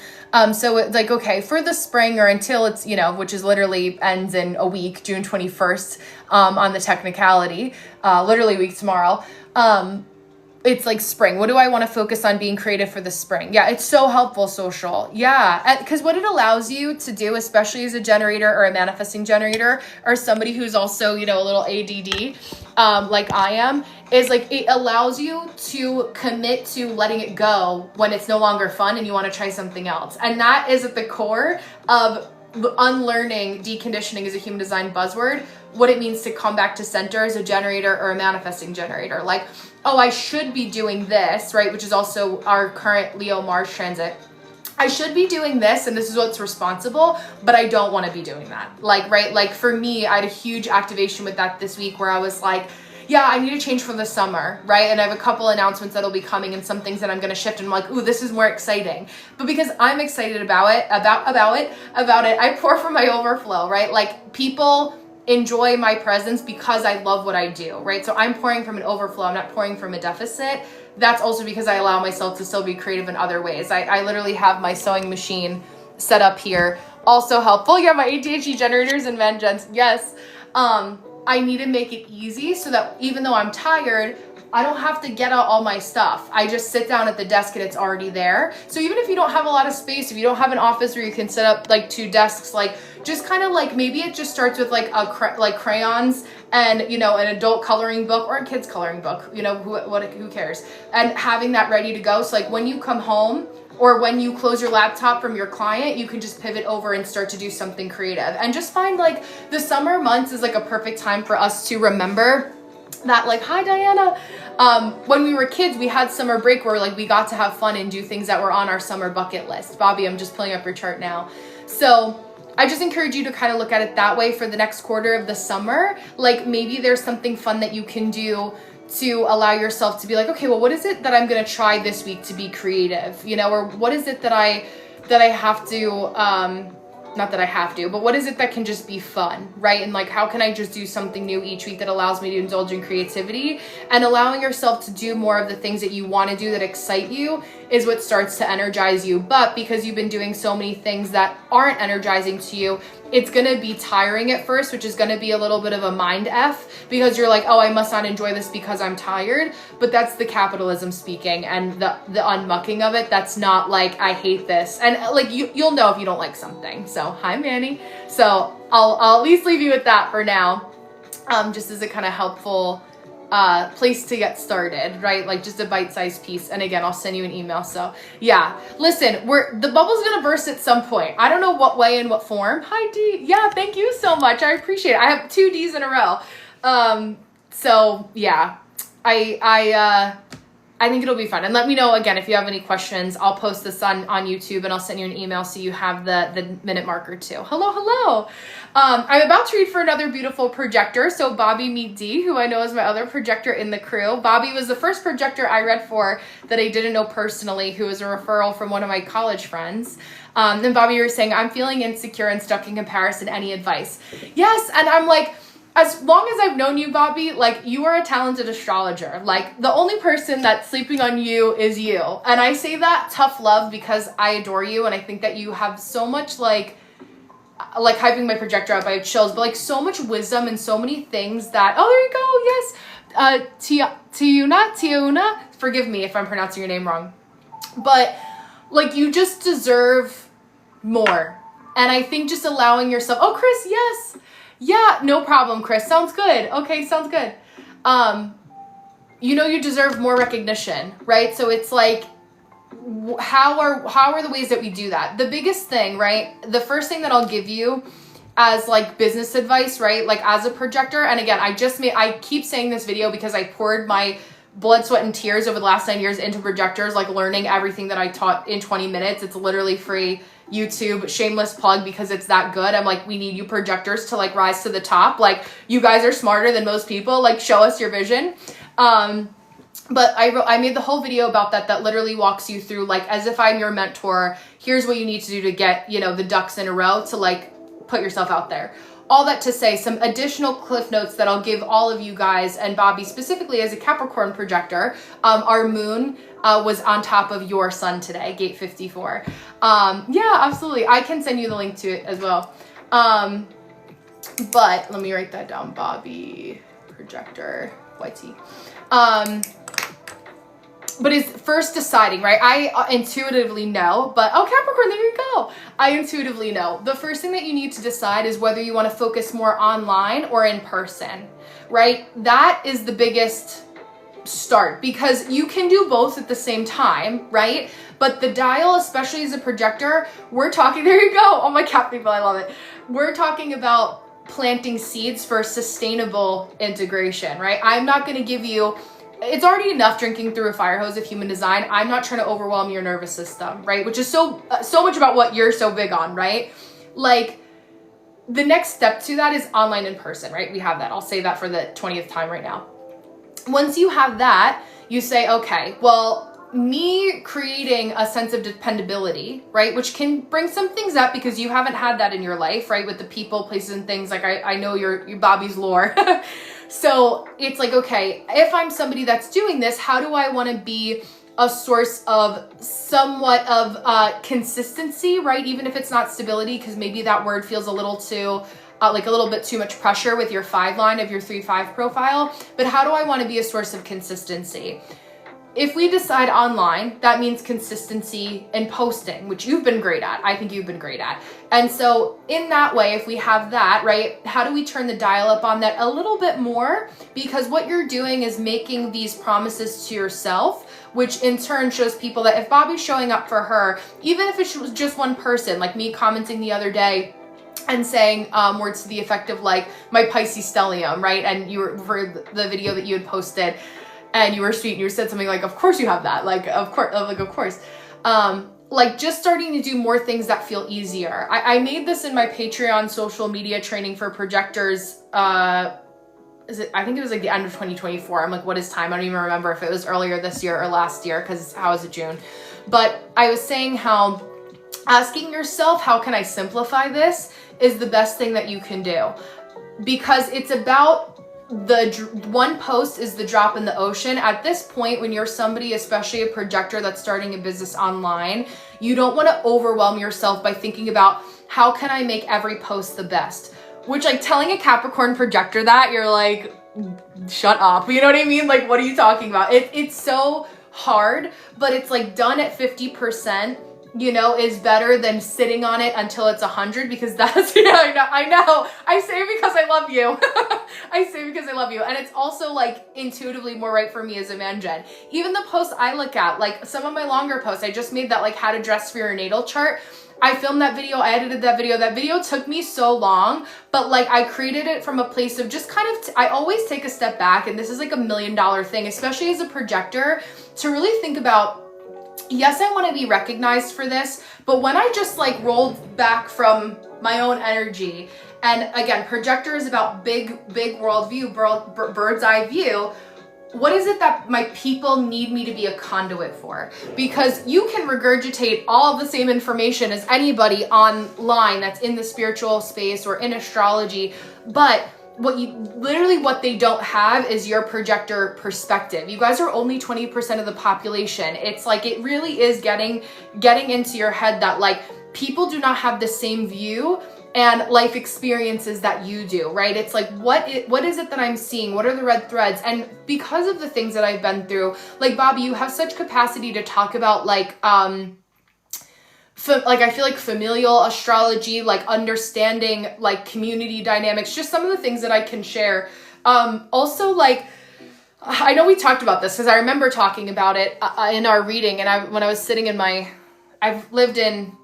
So it's like, okay, for the spring or until it's, which is literally ends in a week, June 21st, on the technicality, literally a week tomorrow. It's like spring. What do I want to focus on being creative for the spring? Yeah, it's so helpful, social. Yeah, because what it allows you to do, especially as a generator or a manifesting generator, or somebody who's also, a little ADD, like I am, is like it allows you to commit to letting it go when it's no longer fun and you want to try something else. And that is at the core of unlearning deconditioning as a human design buzzword, what it means to come back to center as a generator or a manifesting generator. Like, oh, I should be doing this, right? Which is also our current Leo Mars transit. I should be doing this, and this is what's responsible, but I don't want to be doing that. Like, right? Like for me, I had a huge activation with that this week where I was like, yeah, I need to change for the summer, right? And I have a couple announcements that'll be coming and some things that I'm going to shift, and I'm like, ooh, this is more exciting. But because I'm excited about it, I pour from my overflow, right? Like, people enjoy my presence because I love what I do, right? So I'm pouring from an overflow. I'm not pouring from a deficit. That's also because I allow myself to still be creative in other ways. I literally have my sewing machine set up here. Also helpful. Yeah, my ADHD generators and Vengeance. Yes. I need to make it easy so that even though I'm tired, I don't have to get out all my stuff. I just sit down at the desk and it's already there. So even if you don't have a lot of space, if you don't have an office where you can set up like 2 desks, like just kind of like, maybe it just starts with like like crayons and, you know, an adult coloring book or a kid's coloring book, you know, who cares? And having that ready to go. So like when you come home, or when you close your laptop from your client, you can just pivot over and start to do something creative. And just find like the summer months is like a perfect time for us to remember that, like, hi Diana. When we were kids, we had summer break where like we got to have fun and do things that were on our summer bucket list. Bobbi, I'm just pulling up your chart now. So I just encourage you to kind of look at it that way for the next quarter of the summer. Like maybe there's something fun that you can do to allow yourself to be like, okay, well, what is it that I'm going to try this week to be creative, you know, or what is it that I have to, not that I have to, but what is it that can just be fun, right? And like, how can I just do something new each week that allows me to indulge in creativity? And allowing yourself to do more of the things that you want to do that excite you is what starts to energize you. But because you've been doing so many things that aren't energizing to you, it's going to be tiring at first, which is going to be a little bit of a mind F, because you're like, oh, I must not enjoy this because I'm tired. But that's the capitalism speaking, and the unmucking of it. That's not like, I hate this. And like, you'll know if you don't like something. So hi, Manny. So I'll at least leave you with that for now. Just as a kind of helpful place to get started, right? Like just a bite-sized piece. And again, I'll send you an email. So yeah, listen, the bubble's gonna burst at some point. I don't know what way and what form. Hi D. Yeah, thank you so much. I appreciate it. I have 2 Ds in a row. So yeah, I think it'll be fun. And let me know again if you have any questions. I'll post this on YouTube and I'll send you an email so you have the minute marker too. Hello. I'm about to read for another beautiful projector. So Bobbi meet D, who I know is my other projector in the crew. Bobbi was the first projector I read for that I didn't know personally, who was a referral from one of my college friends. Then Bobbi, you were saying, I'm feeling insecure and stuck in comparison. Any advice? Yes. And I'm like, as long as I've known you, Bobbi, like, you are a talented astrologer. Like, the only person that's sleeping on you is you. And I say that tough love because I adore you, and I think that you have so much, like hyping my projector up, I have chills, but like so much wisdom and so many things that, oh, there you go, yes, Tiuna, forgive me if I'm pronouncing your name wrong, but like, you just deserve more. And I think just allowing yourself, oh, Chris, yes. Yeah, no problem, Chris. Sounds good. Okay, sounds good. You know, you deserve more recognition, right? So it's like, how are the ways that we do that? The biggest thing, right? The first thing that I'll give you as like business advice, right? Like as a projector. And again, I keep saying this video because I poured my blood, sweat, and tears over the last 9 years into projectors, like learning everything that I taught in 20 minutes. It's literally free YouTube, shameless plug because it's that good. I'm like, we need you projectors to like rise to the top. Like, you guys are smarter than most people. Like, show us your vision. But I made the whole video about that literally walks you through, like, as if I'm your mentor, here's what you need to do to get, you know, the ducks in a row to like put yourself out there. All that to say, some additional cliff notes that I'll give all of you guys, and Bobbi specifically as a Capricorn projector. Our moon was on top of your sun today, gate 54. Yeah, absolutely. I can send you the link to it as well. But let me write that down. Bobbi projector YT. But is first deciding, right? I intuitively know, but oh, Capricorn, there you go. I intuitively know. The first thing that you need to decide is whether you want to focus more online or in person, right? That is the biggest start, because you can do both at the same time, right? But the dial, especially as a projector, we're talking, there you go. Oh, my cat people, I love it. We're talking about planting seeds for sustainable integration, right? I'm not going to give you, it's already enough drinking through a fire hose of human design. I'm not trying to overwhelm your nervous system, right? Which is so much about what you're so big on, right? Like, the next step to that is online in person, right? We have that. I'll say that for the 20th time right now. once you have that, you say, okay, well, me creating a sense of dependability, right? Which can bring some things up because you haven't had that in your life, right? With the people, places, and things. Like I know your Bobbi's lore. So it's like, okay, if I'm somebody that's doing this, how do I want to be a source of somewhat of consistency, right? Even if it's not stability, because maybe that word feels a little too, like a little bit too much pressure with your 5 line of your 3-5 profile. But how do I want to be a source of consistency? If we decide online, that means consistency in posting, which you've been great at. I think you've been great at. And so in that way, if we have that, right, how do we turn the dial up on that a little bit more? Because what you're doing is making these promises to yourself, which in turn shows people that if Bobbi's showing up for her, even if it was just one person, like me commenting the other day, and saying words to the effect of like, my Pisces stellium, right? And you were, for the video that you had posted, and you were sweet and you said something like, of course you have that. Like, of course. Like just starting to do more things that feel easier. I made this in my Patreon social media training for projectors. I think it was like the end of 2024. I'm like, what is time? I don't even remember if it was earlier this year or last year, because how is it June? But I was saying how asking yourself, how can I simplify this, is the best thing that you can do. Because it's about the one post is the drop in the ocean. At this point, when you're somebody, especially a projector that's starting a business online, you don't want to overwhelm yourself by thinking about how can I make every post the best, which like telling a Capricorn projector that, you're like, shut up. You know what I mean? Like, what are you talking about? It's so hard, but it's like done at 50%, you know, is better than sitting on it until it's 100, because that's, yeah, I know. I say it because I love you. I say it because I love you. And it's also like intuitively more right for me as a man gen. Even the posts I look at, like some of my longer posts, I just made that like how to dress for your natal chart. I filmed that video, I edited that video. That video took me so long, but like I created it from a place of just kind of, I always take a step back, and this is like $1 million thing, especially as a projector, to really think about, yes, I want to be recognized for this, but when I just like rolled back from my own energy, and again, projector is about big worldview, bird's eye view. What is it that my people need me to be a conduit for? Because you can regurgitate all of the same information as anybody online that's in the spiritual space or in astrology, but what they don't have is your projector perspective. You guys are only 20% of the population. It's like, it really is getting into your head that like people do not have the same view and life experiences that you do, right? It's like, what is it that I'm seeing? What are the red threads? And because of the things that I've been through, like Bobbi, you have such capacity to talk about like I feel like familial astrology, like understanding like community dynamics, just some of the things that I can share. Also, like, I know we talked about this because I remember talking about it in our reading, and when I was sitting in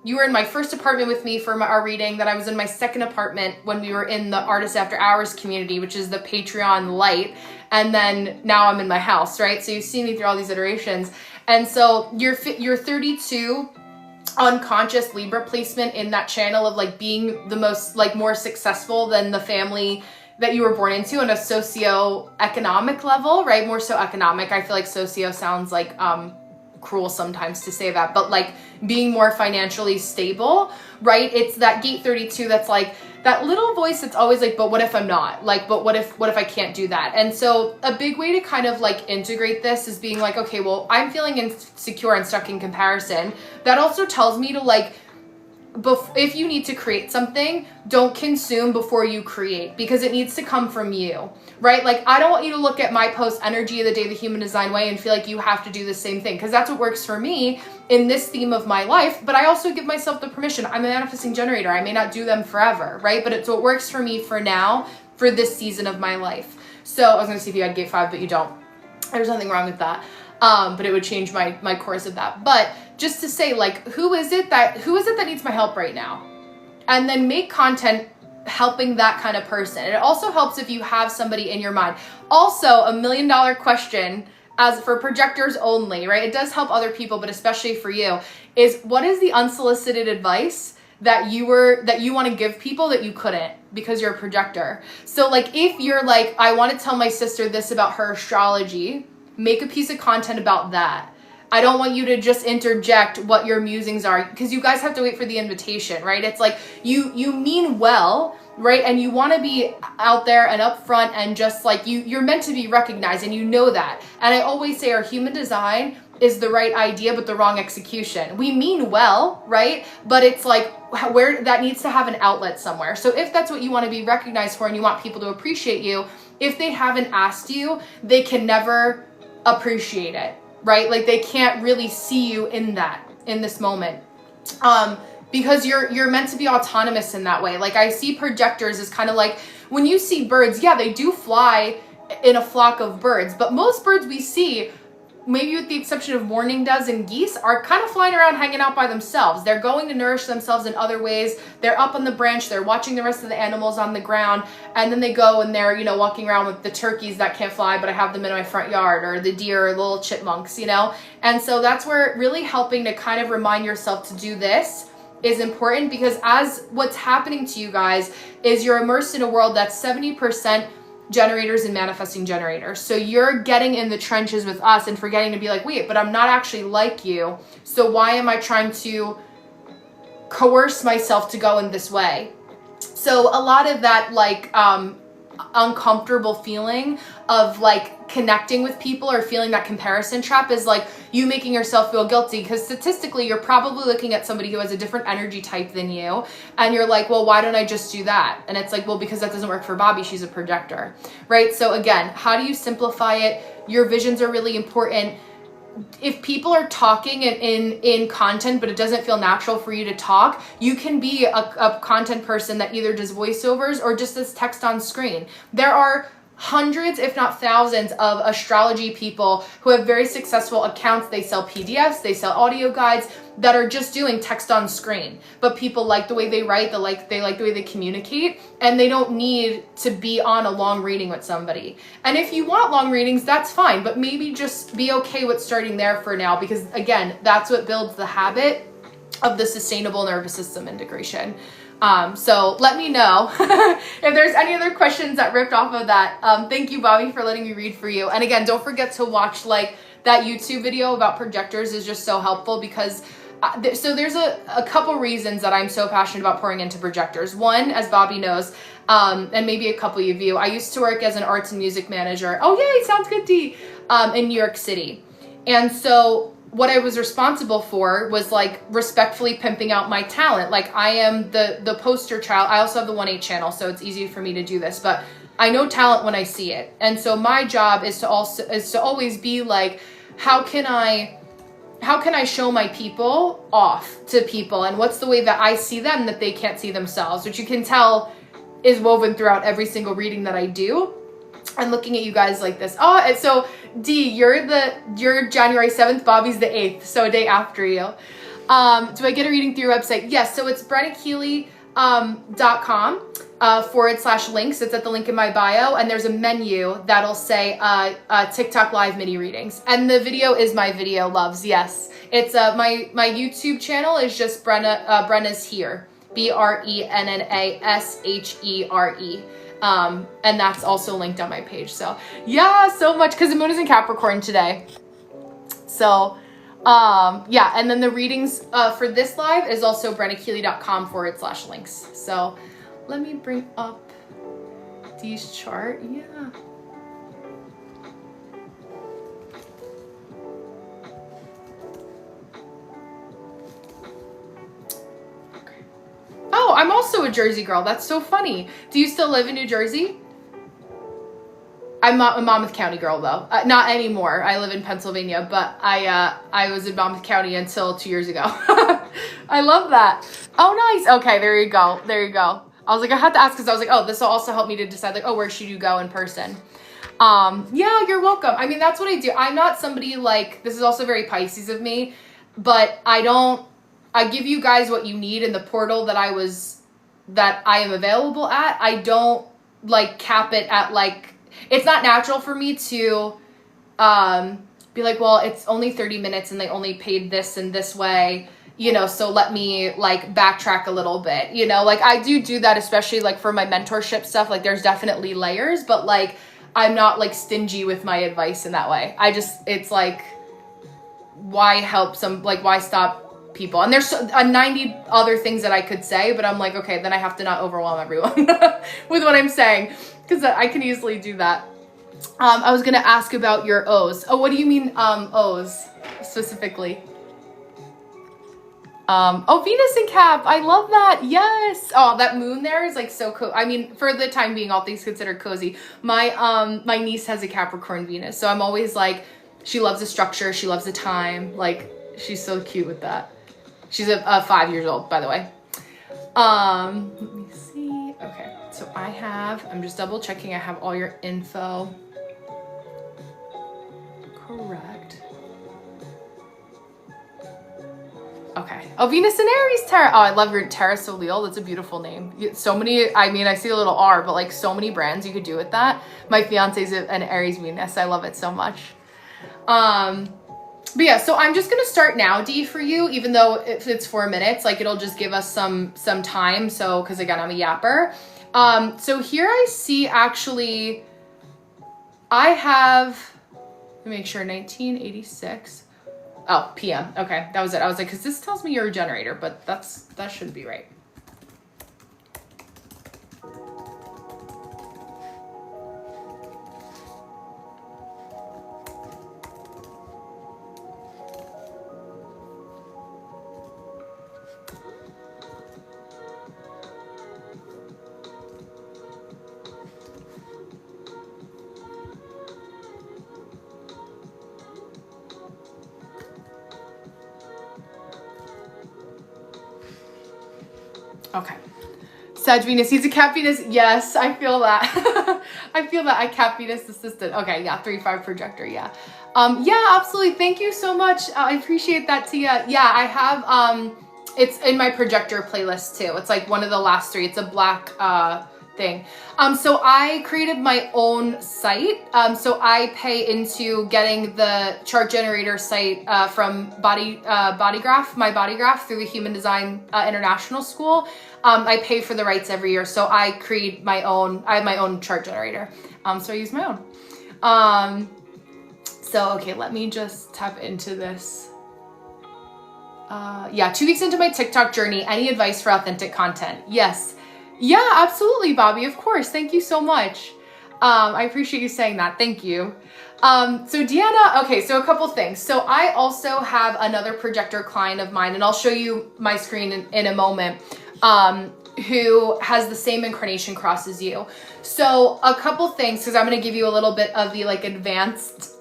you were in my first apartment with me for our reading, then I was in my second apartment when we were in the Artist After Hours community, which is the Patreon Lite, and then now I'm in my house, right? So you've seen me through all these iterations, and so you're 32 unconscious Libra placement in that channel of like being the most, like more successful than the family that you were born into on a socio-economic level, right? More so economic. I feel like socio sounds like cruel sometimes to say that, but like being more financially stable, right? It's that gate 32 that's like that little voice that's always like, but what if I'm not? Like, but what if I can't do that? And so a big way to kind of like integrate this is being like, okay, well, I'm feeling insecure and stuck in comparison. That also tells me to like, if you need to create something, don't consume before you create, because it needs to come from you, right? Like, I don't want you to look at my post Energy of the Day, the Human Design Way, and feel like you have to do the same thing, because that's what works for me in this theme of my life. But I also give myself the permission. I'm a manifesting generator. I may not do them forever, right? But it's what works for me for now, for this season of my life. So I was going to see if you had gate 5, but you don't. There's nothing wrong with that. But it would change my course of that. But just to say, like, who is it that needs my help right now? And then make content helping that kind of person. It also helps if you have somebody in your mind. Also, $1 million question, as for projectors only, right? It does help other people, but especially for you, is what is the unsolicited advice that you want to give people that you couldn't because you're a projector. So like if you're like, I want to tell my sister this about her astrology, make a piece of content about that. I don't want you to just interject what your musings are, because you guys have to wait for the invitation, right? It's like you mean well, right? And you want to be out there and up front, and just like you're meant to be recognized, and you know that. And I always say our human design is the right idea, but the wrong execution. We mean well, right? But it's like where that needs to have an outlet somewhere. So if that's what you want to be recognized for and you want people to appreciate you, if they haven't asked you, they can never appreciate it, right? Like they can't really see you in this moment. Because you're meant to be autonomous in that way. Like I see projectors as kind of like when you see birds, yeah, they do fly in a flock of birds, but most birds we see, maybe with the exception of mourning doves and geese, are kind of flying around hanging out by themselves. They're going to nourish themselves in other ways. They're up on the branch, they're watching the rest of the animals on the ground, and then they go and they're, walking around with the turkeys that can't fly, but I have them in my front yard, or the deer, or the little chipmunks, And so that's where really helping to kind of remind yourself to do this is important, because as what's happening to you guys is you're immersed in a world that's 70% generators and manifesting generators. So you're getting in the trenches with us and forgetting to be like, wait, but I'm not actually like you. So why am I trying to coerce myself to go in this way? So a lot of that uncomfortable feeling of like connecting with people or feeling that comparison trap is like you making yourself feel guilty, because statistically you're probably looking at somebody who has a different energy type than you, and you're like, well, why don't I just do that? And it's like, well, because that doesn't work for Bobbi, she's a projector, right? So again, how do you simplify it? Your visions are really important. If people are talking in content, but it doesn't feel natural for you to talk, you can be a content person that either does voiceovers or just does text on screen. There are hundreds, if not thousands, of astrology people who have very successful accounts. They sell PDFs, they sell audio guides that are just doing text on screen. But people like the way they write, they like the way they communicate, and they don't need to be on a long reading with somebody. And if you want long readings, that's fine, but maybe just be okay with starting there for now, because again, that's what builds the habit of the sustainable nervous system integration. So let me know if there's any other questions that ripped off of that. Thank you, Bobbi, for letting me read for you. And again, don't forget to watch that YouTube video about projectors is just so helpful, because so there's a couple reasons that I'm so passionate about pouring into projectors. One, as Bobbi knows, and maybe a couple of you, I used to work as an arts and music manager. Oh yay, sounds good, Dee. In New York City. And so what I was responsible for was like respectfully pimping out my talent. Like I am the poster child. I also have the 1-8 channel, so it's easy for me to do this, but I know talent when I see it. And so my job is to always be like, how can I show my people off to people, and what's the way that I see them that they can't see themselves, which you can tell is woven throughout every single reading that I do. I'm looking at you guys like this. Oh, so Dee, you're January 7th, Bobbi's the 8th, so a day after you. Do I get a reading through your website? Yes, so it's BrennaKeeley.com /links. It's at the link in my bio, and there's a menu that'll say TikTok live mini readings. And the video is my video loves, yes. It's my YouTube channel is just Brenna's Here. BRENNASHERE. And that's also linked on my page. So yeah, so much, because the moon is in Capricorn today. So yeah, and then the readings for this live is also BrennaKeeley.com /links. So let me bring up Dee's chart. Yeah. Oh, I'm also a Jersey girl. That's so funny. Do you still live in New Jersey? I'm not a Monmouth County girl though. Not anymore. I live in Pennsylvania, but I was in Monmouth County until 2 years ago. I love that. Oh, nice. Okay, there you go. There you go. I was like, I had to ask, because I was like, oh, this will also help me to decide like, oh, where should you go in person? Yeah, you're welcome. I mean, that's what I do. I'm not somebody like, this is also very Pisces of me, but I give you guys what you need in the portal that I am available at. I don't like cap it at like, it's not natural for me to be like, well, it's only 30 minutes and they only paid this and this way. you know, so let me like backtrack a little bit, you know, like I do that, especially like for my mentorship stuff. Like there's definitely layers, but like I'm not like stingy with my advice in that way. It's like, why help why stop people? And there's 90 other things that I could say, but I'm like, okay, then I have to not overwhelm everyone with what I'm saying, because I can easily do that. I was gonna ask about your O's. Oh, what do you mean O's specifically? Oh, Venus in Cap. I love that. Yes. Oh, that moon there is like so cool. I mean, for the time being, all things considered cozy. My niece has a Capricorn Venus, so I'm always like, she loves the structure. She loves the time. Like, she's so cute with that. She's a 5 years old, by the way. Let me see. Okay. So I'm just double checking. I have all your info correct. Okay. Oh, Venus and Aries Tarot. Oh, I love your Tarot Soleil. That's a beautiful name. So many, I mean, I see a little R, but like so many brands you could do with that. My fiance's an Aries Venus. I love it so much. But yeah, so I'm just going to start now, Dee, for you, even though if it's 4 minutes, like it'll just give us some time. So, cause again, I'm a yapper. So here I see actually, I have, let me make sure, 1986. Oh, PM. Okay, that was it. I was like, because this tells me you're a generator, but that should be right. Okay. Sag Venus, he's a Cap Venus. Yes, I feel that. I feel that. I Cap Venus assistant. Okay, yeah, 3-5 projector, yeah. Yeah, absolutely. Thank you so much. I appreciate that, Tia. Yeah, I have, it's in my projector playlist too. It's like one of the last 3. It's a black thing. So I created my own site. So I pay into getting the chart generator site from Bodygraph, my Bodygraph through the Human Design International School. I pay for the rights every year. So I create I have my own chart generator. So I use my own. So, okay, let me just tap into this. Yeah, 2 weeks into my TikTok journey. Any advice for authentic content? Yes. Yeah, absolutely, Bobbi. Of course. Thank you so much. I appreciate you saying that. Thank you. So Deanna, okay, so a couple things. So I also have another projector client of mine, and I'll show you my screen in a moment, who has the same incarnation cross as you. So a couple things, because I'm going to give you a little bit of the like advanced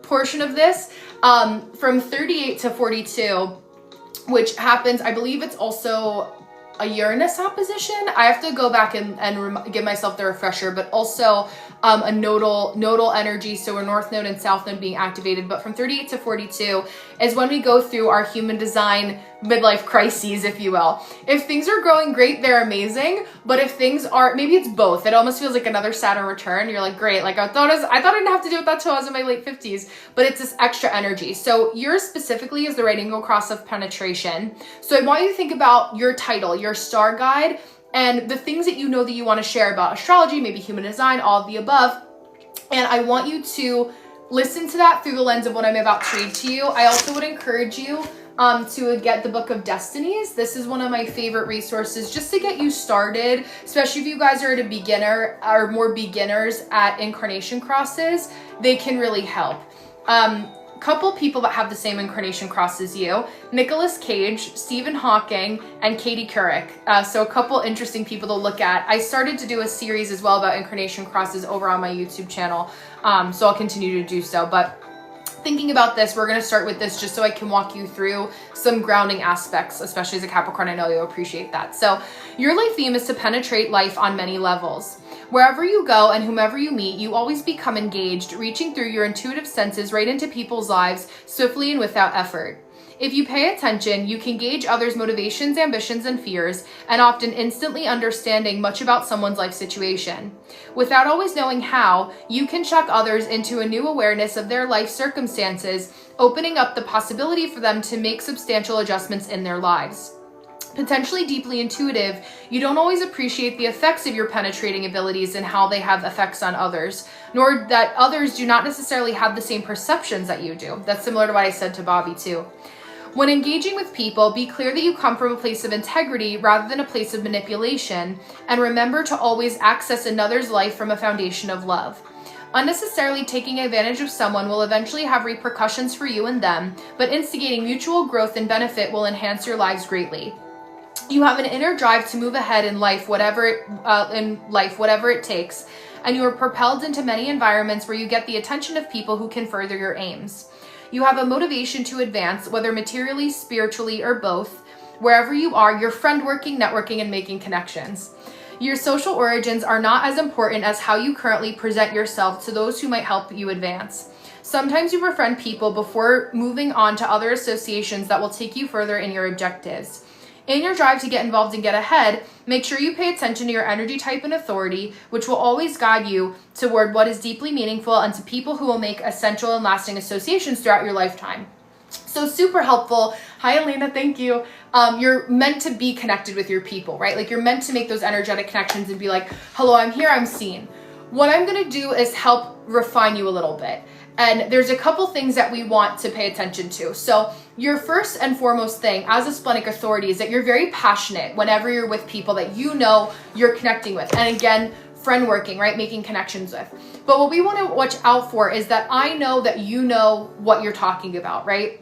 portion of this, from 38 to 42, which happens, I believe it's also a Uranus opposition. I have to go back and give myself the refresher, but also a nodal energy. So a north node and south node being activated. But from 38 to 42 is when we go through our human design midlife crises, if you will. If things are going great, they're amazing. But if things are, maybe it's both. It almost feels like another Saturn return. You're like, great. Like I thought I didn't have to do it that till I was in my late 50s, but it's this extra energy. So yours specifically is the right angle cross of penetration. So I want you to think about your title, your star guide, and the things that you know that you want to share about astrology, maybe human design, all of the above. And I want you to listen to that through the lens of what I'm about to read to you. I also would encourage you to get the Book of Destinies. This is one of my favorite resources just to get you started, especially if you guys are at a beginner or more beginners at incarnation crosses. They can really help. Couple people that have the same incarnation cross as you: Nicolas Cage, Stephen Hawking, and Katie Couric. So a couple interesting people to look at. I started to do a series as well about incarnation crosses over on my YouTube channel. So I'll continue to do so. But thinking about this, we're going to start with this just so I can walk you through some grounding aspects, especially as a Capricorn. I know you'll appreciate that. So your life theme is to penetrate life on many levels. Wherever you go and whomever you meet, you always become engaged, reaching through your intuitive senses right into people's lives swiftly and without effort. If you pay attention, you can gauge others' motivations, ambitions, and fears, and often instantly understanding much about someone's life situation. Without always knowing how, you can shock others into a new awareness of their life circumstances, opening up the possibility for them to make substantial adjustments in their lives. Potentially deeply intuitive, you don't always appreciate the effects of your penetrating abilities and how they have effects on others, nor that others do not necessarily have the same perceptions that you do. That's similar to what I said to Bobbi too. When engaging with people, be clear that you come from a place of integrity rather than a place of manipulation, and remember to always access another's life from a foundation of love. Unnecessarily taking advantage of someone will eventually have repercussions for you and them, but instigating mutual growth and benefit will enhance your lives greatly. You have an inner drive to move ahead in life, whatever it takes, and you are propelled into many environments where you get the attention of people who can further your aims. You have a motivation to advance, whether materially, spiritually, or both. Wherever you are, you're friend working, networking, and making connections. Your social origins are not as important as how you currently present yourself to those who might help you advance. Sometimes you befriend people before moving on to other associations that will take you further in your objectives. In your drive to get involved and get ahead, make sure you pay attention to your energy type and authority, which will always guide you toward what is deeply meaningful and to people who will make essential and lasting associations throughout your lifetime. So super helpful. Hi, Elena. Thank you. You're meant to be connected with your people, right? Like you're meant to make those energetic connections and be like, hello, I'm here, I'm seen. What I'm going to do is help refine you a little bit. And there's a couple things that we want to pay attention to. So your first and foremost thing as a splenic authority is that you're very passionate whenever you're with people that you know you're connecting with. And again, friend working, right? Making connections with. But what we want to watch out for is that I know that you know what you're talking about, right?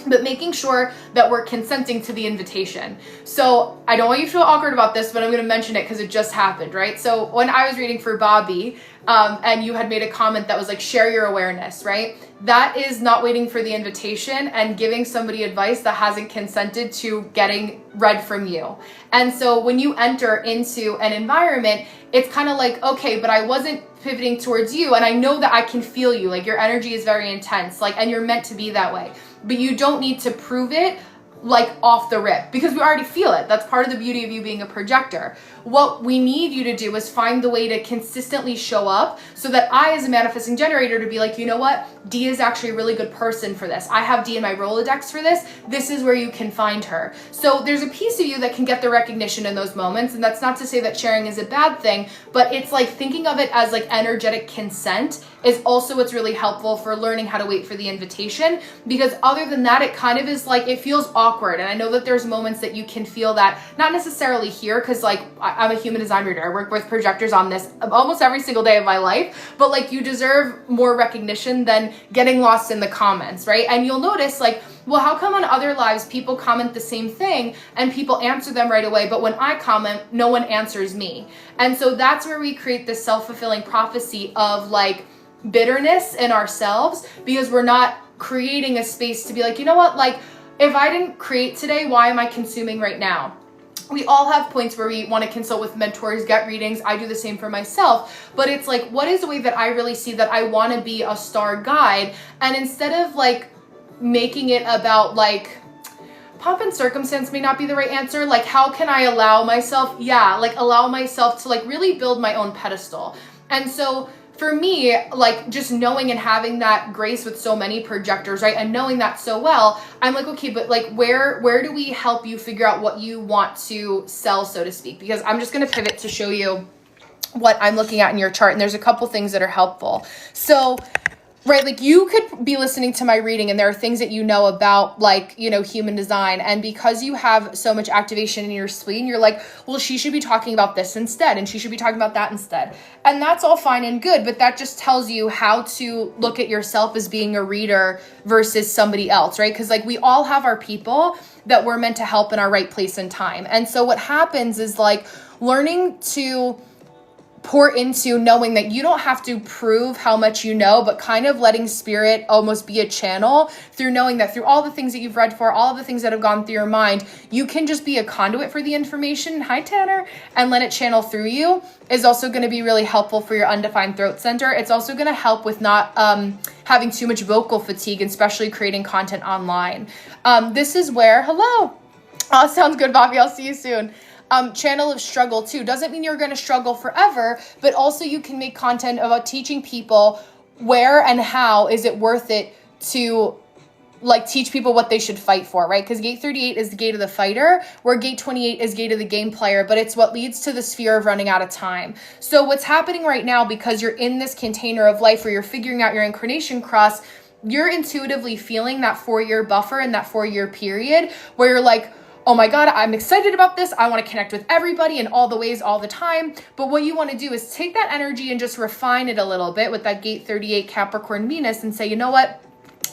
But making sure that we're consenting to the invitation. So I don't want you to feel awkward about this, but I'm going to mention it because it just happened, right? So when I was reading for Bobbi, and you had made a comment that was like, share your awareness, right? That is not waiting for the invitation and giving somebody advice that hasn't consented to getting read from you. And so when you enter into an environment, it's kind of like, okay, but I wasn't pivoting towards you. And I know that I can feel you. Like your energy is very intense, like, and you're meant to be that way. But you don't need to prove it like off the rip because we already feel it. That's part of the beauty of you being a projector. What we need you to do is find the way to consistently show up so that I, as a manifesting generator, to be like, you know what? Dee is actually a really good person for this. I have Dee in my Rolodex for this. This is where you can find her. So there's a piece of you that can get the recognition in those moments. And that's not to say that sharing is a bad thing, but it's like thinking of it as like energetic consent is also what's really helpful for learning how to wait for the invitation. Because other than that, it kind of is like, it feels awkward. And I know that there's moments that you can feel that, not necessarily here, because like I'm a human design reader. I work with projectors on this almost every single day of my life, but like you deserve more recognition than getting lost in the comments, right? And you'll notice like, well, how come on other lives people comment the same thing and people answer them right away, but when I comment, no one answers me? And so that's where we create this self-fulfilling prophecy of like bitterness in ourselves because we're not creating a space to be like, you know what, like if I didn't create today, why am I consuming right now? We all have points where we want to consult with mentors, get readings. I do the same for myself, but it's like, what is the way that I really see that I want to be a star guide? And instead of like making it about like pomp and circumstance may not be the right answer. Like, how can I allow myself? Yeah. Like allow myself to like really build my own pedestal. And so for me, like just knowing and having that grace with so many projectors, right? And knowing that so well, I'm like, okay, but like where do we help you figure out what you want to sell, so to speak? Because I'm just going to pivot to show you what I'm looking at in your chart. And there's a couple things that are helpful. So right, like you could be listening to my reading and there are things that you know about like, you know, human design. And because you have so much activation in your spleen, you're like, well, she should be talking about this instead. And she should be talking about that instead. And that's all fine and good. But that just tells you how to look at yourself as being a reader versus somebody else, right? Because like we all have our people that we're meant to help in our right place and time. And so what happens is like learning to pour into knowing that you don't have to prove how much you know, but kind of letting spirit almost be a channel through knowing that through all the things that you've read for, all of the things that have gone through your mind, you can just be a conduit for the information. Hi, Tanner. And let it channel through you is also going to be really helpful for your undefined throat center. It's also going to help with not having too much vocal fatigue, especially creating content online. This is where, hello. Oh, sounds good, Bobbi. I'll see you soon. Channel of struggle too. Doesn't mean you're going to struggle forever, but also you can make content about teaching people where and how is it worth it to like teach people what they should fight for, right? Because gate 38 is the gate of the fighter, where gate 28 is gate of the game player, but it's what leads to the sphere of running out of time. So what's happening right now, because you're in this container of life where you're figuring out your incarnation cross, you're intuitively feeling that 4-year buffer and that 4-year period where you're like, oh my God, I'm excited about this. I want to connect with everybody in all the ways, all the time. But what you want to do is take that energy and just refine it a little bit with that gate 38 Capricorn Venus and say, you know what?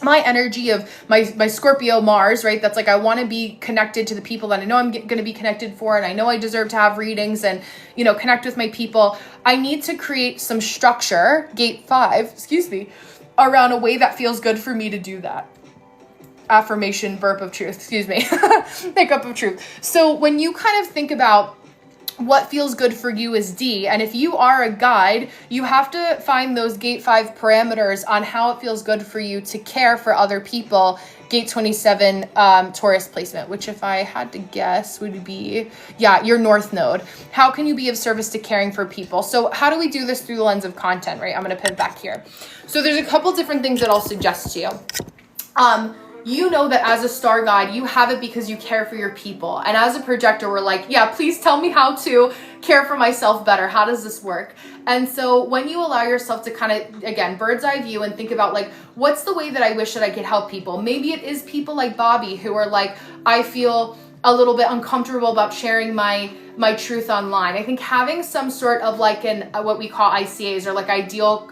My energy of my Scorpio Mars, right? That's like, I want to be connected to the people that I know I'm going to be connected for. And I know I deserve to have readings and, you know, connect with my people. I need to create some structure, gate 5, around a way that feels good for me to do that. Affirmation, burp of truth, hiccup of truth. So when you kind of think about what feels good for you is D, and if you are a guide, you have to find those gate 5 parameters on how it feels good for you to care for other people. Gate 27 Taurus placement, which if I had to guess would be, your North Node. How can you be of service to caring for people? So how do we do this through the lens of content, right? I'm going to put it back here. So there's a couple different things that I'll suggest to you. You know that as a star guide, you have it because you care for your people. And as a projector, we're like, please tell me how to care for myself better. How does this work? And so when you allow yourself to kind of, again, bird's eye view and think about like, what's the way that I wish that I could help people? Maybe it is people like Bobbi who are like, I feel a little bit uncomfortable about sharing my truth online. I think having some sort of like what we call ICAs or like ideal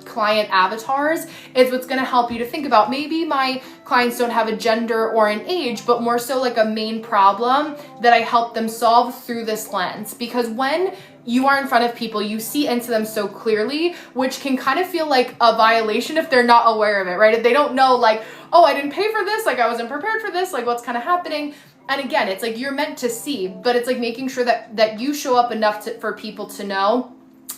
client avatars is what's going to help you to think about maybe my clients don't have a gender or an age, but more so like a main problem that I help them solve through this lens. Because when you are in front of people, you see into them so clearly, which can kind of feel like a violation if they're not aware of it, right? If they don't know like, oh, I didn't pay for this, like I wasn't prepared for this, like what's kind of happening. And again, it's like you're meant to see, but it's like making sure that you show up enough for people to know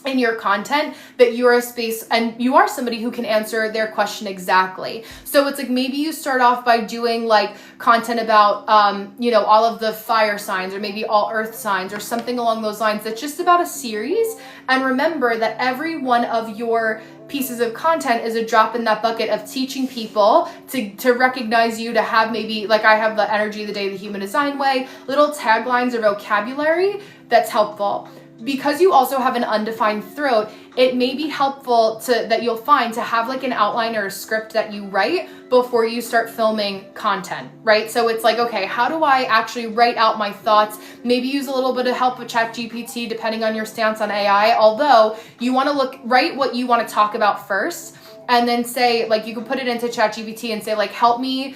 in your content that you're a space and you are somebody who can answer their question exactly. So it's like maybe you start off by doing like content about, all of the fire signs or maybe all earth signs or something along those lines. That's just about a series. And remember that every one of your pieces of content is a drop in that bucket of teaching people to recognize you, to have maybe like I have the energy of the day, the human design way, little taglines or vocabulary that's helpful. Because you also have an undefined throat, it may be helpful that you'll find to have like an outline or a script that you write before you start filming content, right? So it's like, okay, how do I actually write out my thoughts? Maybe use a little bit of help with ChatGPT depending on your stance on AI, although you want to write what you want to talk about first. And then say, like, you can put it into ChatGPT and say, like, help me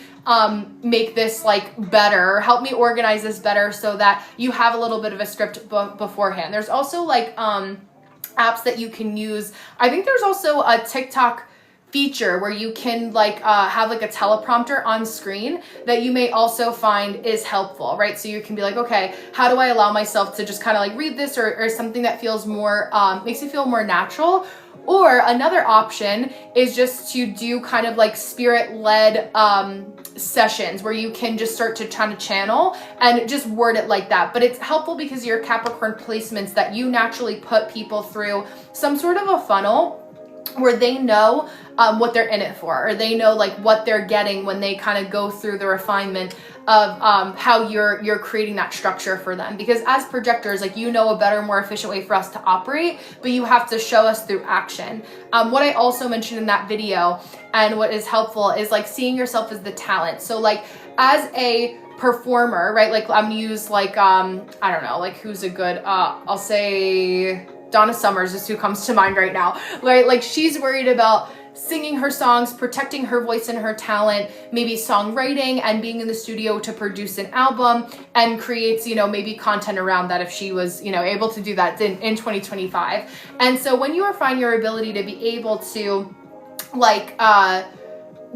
make this, like, better. Help me organize this better so that you have a little bit of a script beforehand. There's also, like, apps that you can use. I think there's also a TikTok feature where you can, like, have, like, a teleprompter on screen that you may also find is helpful, right? So you can be like, okay, how do I allow myself to just kind of, like, read this or something that feels more, makes you feel more natural? Or another option is just to do kind of like spirit-led sessions where you can just start to kind of channel and just word it like that. But it's helpful because your Capricorn placements that you naturally put people through some sort of a funnel where they know what they're in it for, or they know like what they're getting when they kind of go through the refinement of how you're creating that structure for them. Because as projectors, like, you know a better, more efficient way for us to operate, but you have to show us through action. What I also mentioned in that video and what is helpful is like seeing yourself as the talent. So like as a performer, right? Like I'm gonna use like, I don't know, like who's a good, I'll say Donna Summers is who comes to mind right now, right? Like she's worried about singing her songs, protecting her voice and her talent, maybe songwriting and being in the studio to produce an album, and creates, you know, maybe content around that if she was, you know, able to do that in 2025. And so when you refine your ability to be able to like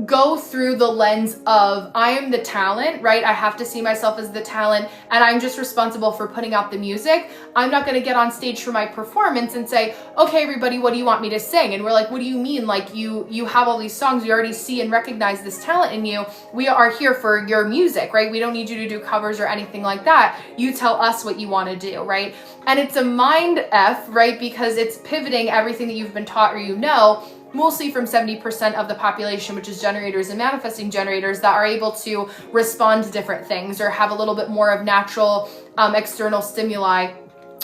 go through the lens of I am the talent, right? I have to see myself as the talent and I'm just responsible for putting out the music. I'm not going to get on stage for my performance and say, okay, everybody, what do you want me to sing? And we're like, what do you mean? Like you have all these songs, we already see and recognize this talent in you. We are here for your music, right? We don't need you to do covers or anything like that. You tell us what you want to do, right? And it's a mind F, right? Because it's pivoting everything that you've been taught or you know, mostly from 70% of the population, which is generators and manifesting generators, that are able to respond to different things or have a little bit more of natural external stimuli,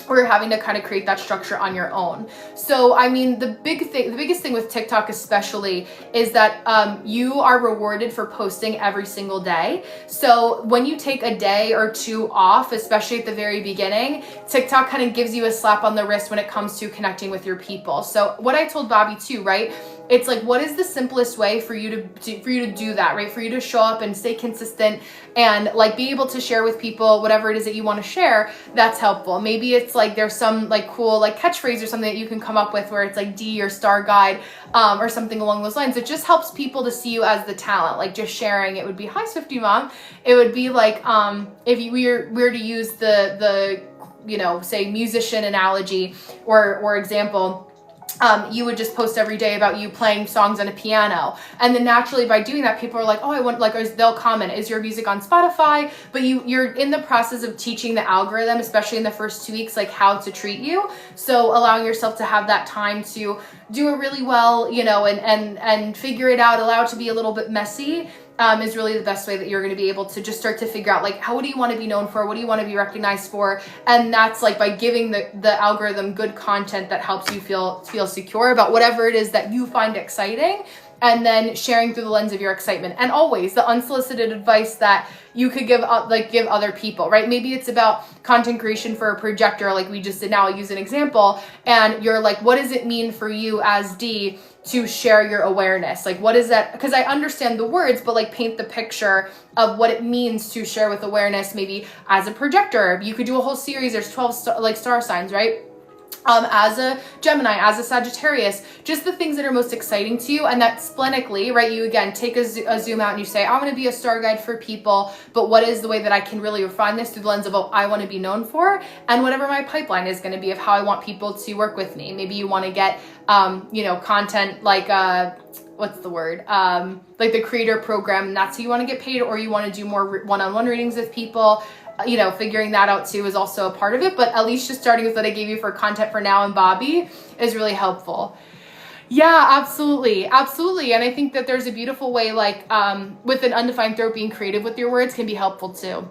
or you're having to kind of create that structure on your own. So, I mean, the biggest thing with TikTok especially is that you are rewarded for posting every single day. So when you take a day or two off, especially at the very beginning, TikTok kind of gives you a slap on the wrist when it comes to connecting with your people. So what I told Bobbi too, right? It's like, what is the simplest way for you to do that, right? For you to show up and stay consistent and like be able to share with people whatever it is that you want to share that's helpful. Maybe it's like there's some like cool like catchphrase or something that you can come up with where it's like D or star guide or something along those lines. It just helps people to see you as the talent. Like just sharing, it would be, hi Swifty Mom. It would be like if we were to use the you know, say musician analogy or example, you would just post every day about you playing songs on a piano. And then naturally by doing that, people are like, oh, I want, like, they'll comment, is your music on Spotify? But you're in the process of teaching the algorithm, especially in the first 2 weeks, like how to treat you. So allowing yourself to have that time to do it really well, you know, and figure it out, allow it to be a little bit messy. Is really the best way that you're going to be able to just start to figure out like, what do you want to be known for? What do you want to be recognized for? And that's like by giving the algorithm good content that helps you feel secure about whatever it is that you find exciting, and then sharing through the lens of your excitement. And always the unsolicited advice that you could give other people, right? Maybe it's about content creation for a projector, like we just did now. I'll use an example. And you're like, what does it mean for you as D to share your awareness? Like, what is that? Because I understand the words, but like paint the picture of what it means to share with awareness. Maybe as a projector, you could do a whole series. There's 12 star signs, right? As a Gemini, as a Sagittarius, just the things that are most exciting to you. And that splenically, right, you again take a zoom out and you say, I want to be a star guide for people, but what is the way that I can really refine this through the lens of what I want to be known for, and whatever my pipeline is going to be of how I want people to work with me. Maybe you want to get, you know, content like, what's the word? Like the creator program, and that's how you want to get paid, or you want to do more one-on-one readings with people. You know, figuring that out too is also a part of it, but at least just starting with what I gave you for content for now and Bobbi is really helpful. Yeah, absolutely. Absolutely. And I think that there's a beautiful way, like with an undefined throat, being creative with your words can be helpful too.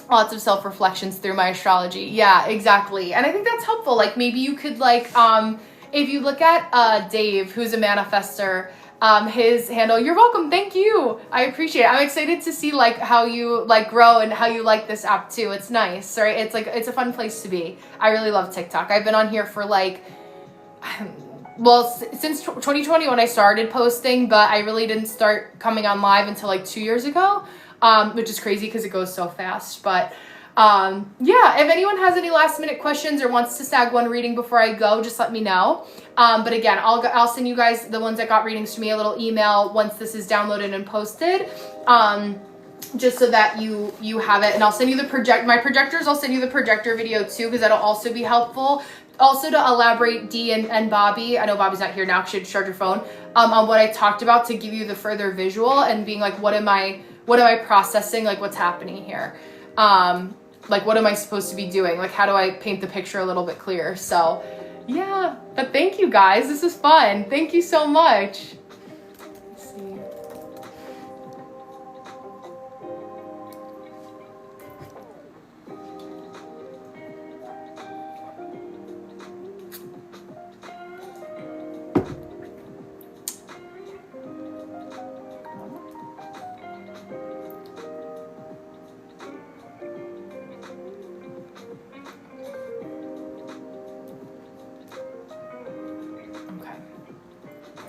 Lots of self-reflections through my astrology. Yeah, exactly. And I think that's helpful. Like maybe you could like, if you look at Dave, who's a manifester, his handle, you're welcome, thank you, I appreciate it. I'm excited to see like how you like grow and how you like this app too. It's nice, right? It's like, it's a fun place to be. I really love TikTok. I've been on here for like, well, since 2020 when I started posting, but I really didn't start coming on live until like 2 years ago, which is crazy because it goes so fast. But yeah, if anyone has any last minute questions or wants to snag one reading before I go, just let me know. But again, I'll send you guys, the ones that got readings to me, a little email once this is downloaded and posted, just so that you have it. And I'll send you my projectors. I'll send you the projector video too, because that'll also be helpful. Also to elaborate, D and Bobbi, I know Bobbi's not here now because she had to charge her phone, on what I talked about, to give you the further visual and being like, what am I processing? Like what's happening here? Like, what am I supposed to be doing? Like, how do I paint the picture a little bit clearer? So yeah, but thank you guys. This is fun. Thank you so much. Let's see.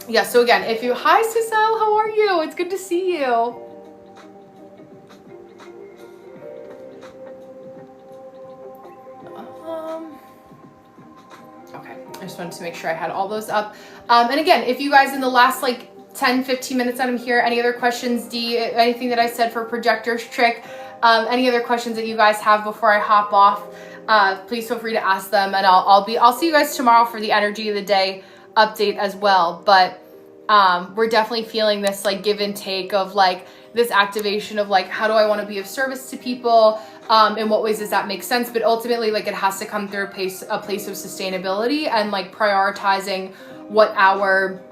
Yeah, so again, if you, hi Cecile, how are you? It's good to see you. Okay, I just wanted to make sure I had all those up. And again, if you guys in the last like 10, 15 minutes that I'm here, any other questions, D, anything that I said for projector's trick, any other questions that you guys have before I hop off, please feel free to ask them, and I'll see you guys tomorrow for the energy of the day update as well. But we're definitely feeling this like give and take of like this activation of like, how do I want to be of service to people? In what ways does that make sense? But ultimately, like, it has to come through a place of sustainability and like prioritizing what our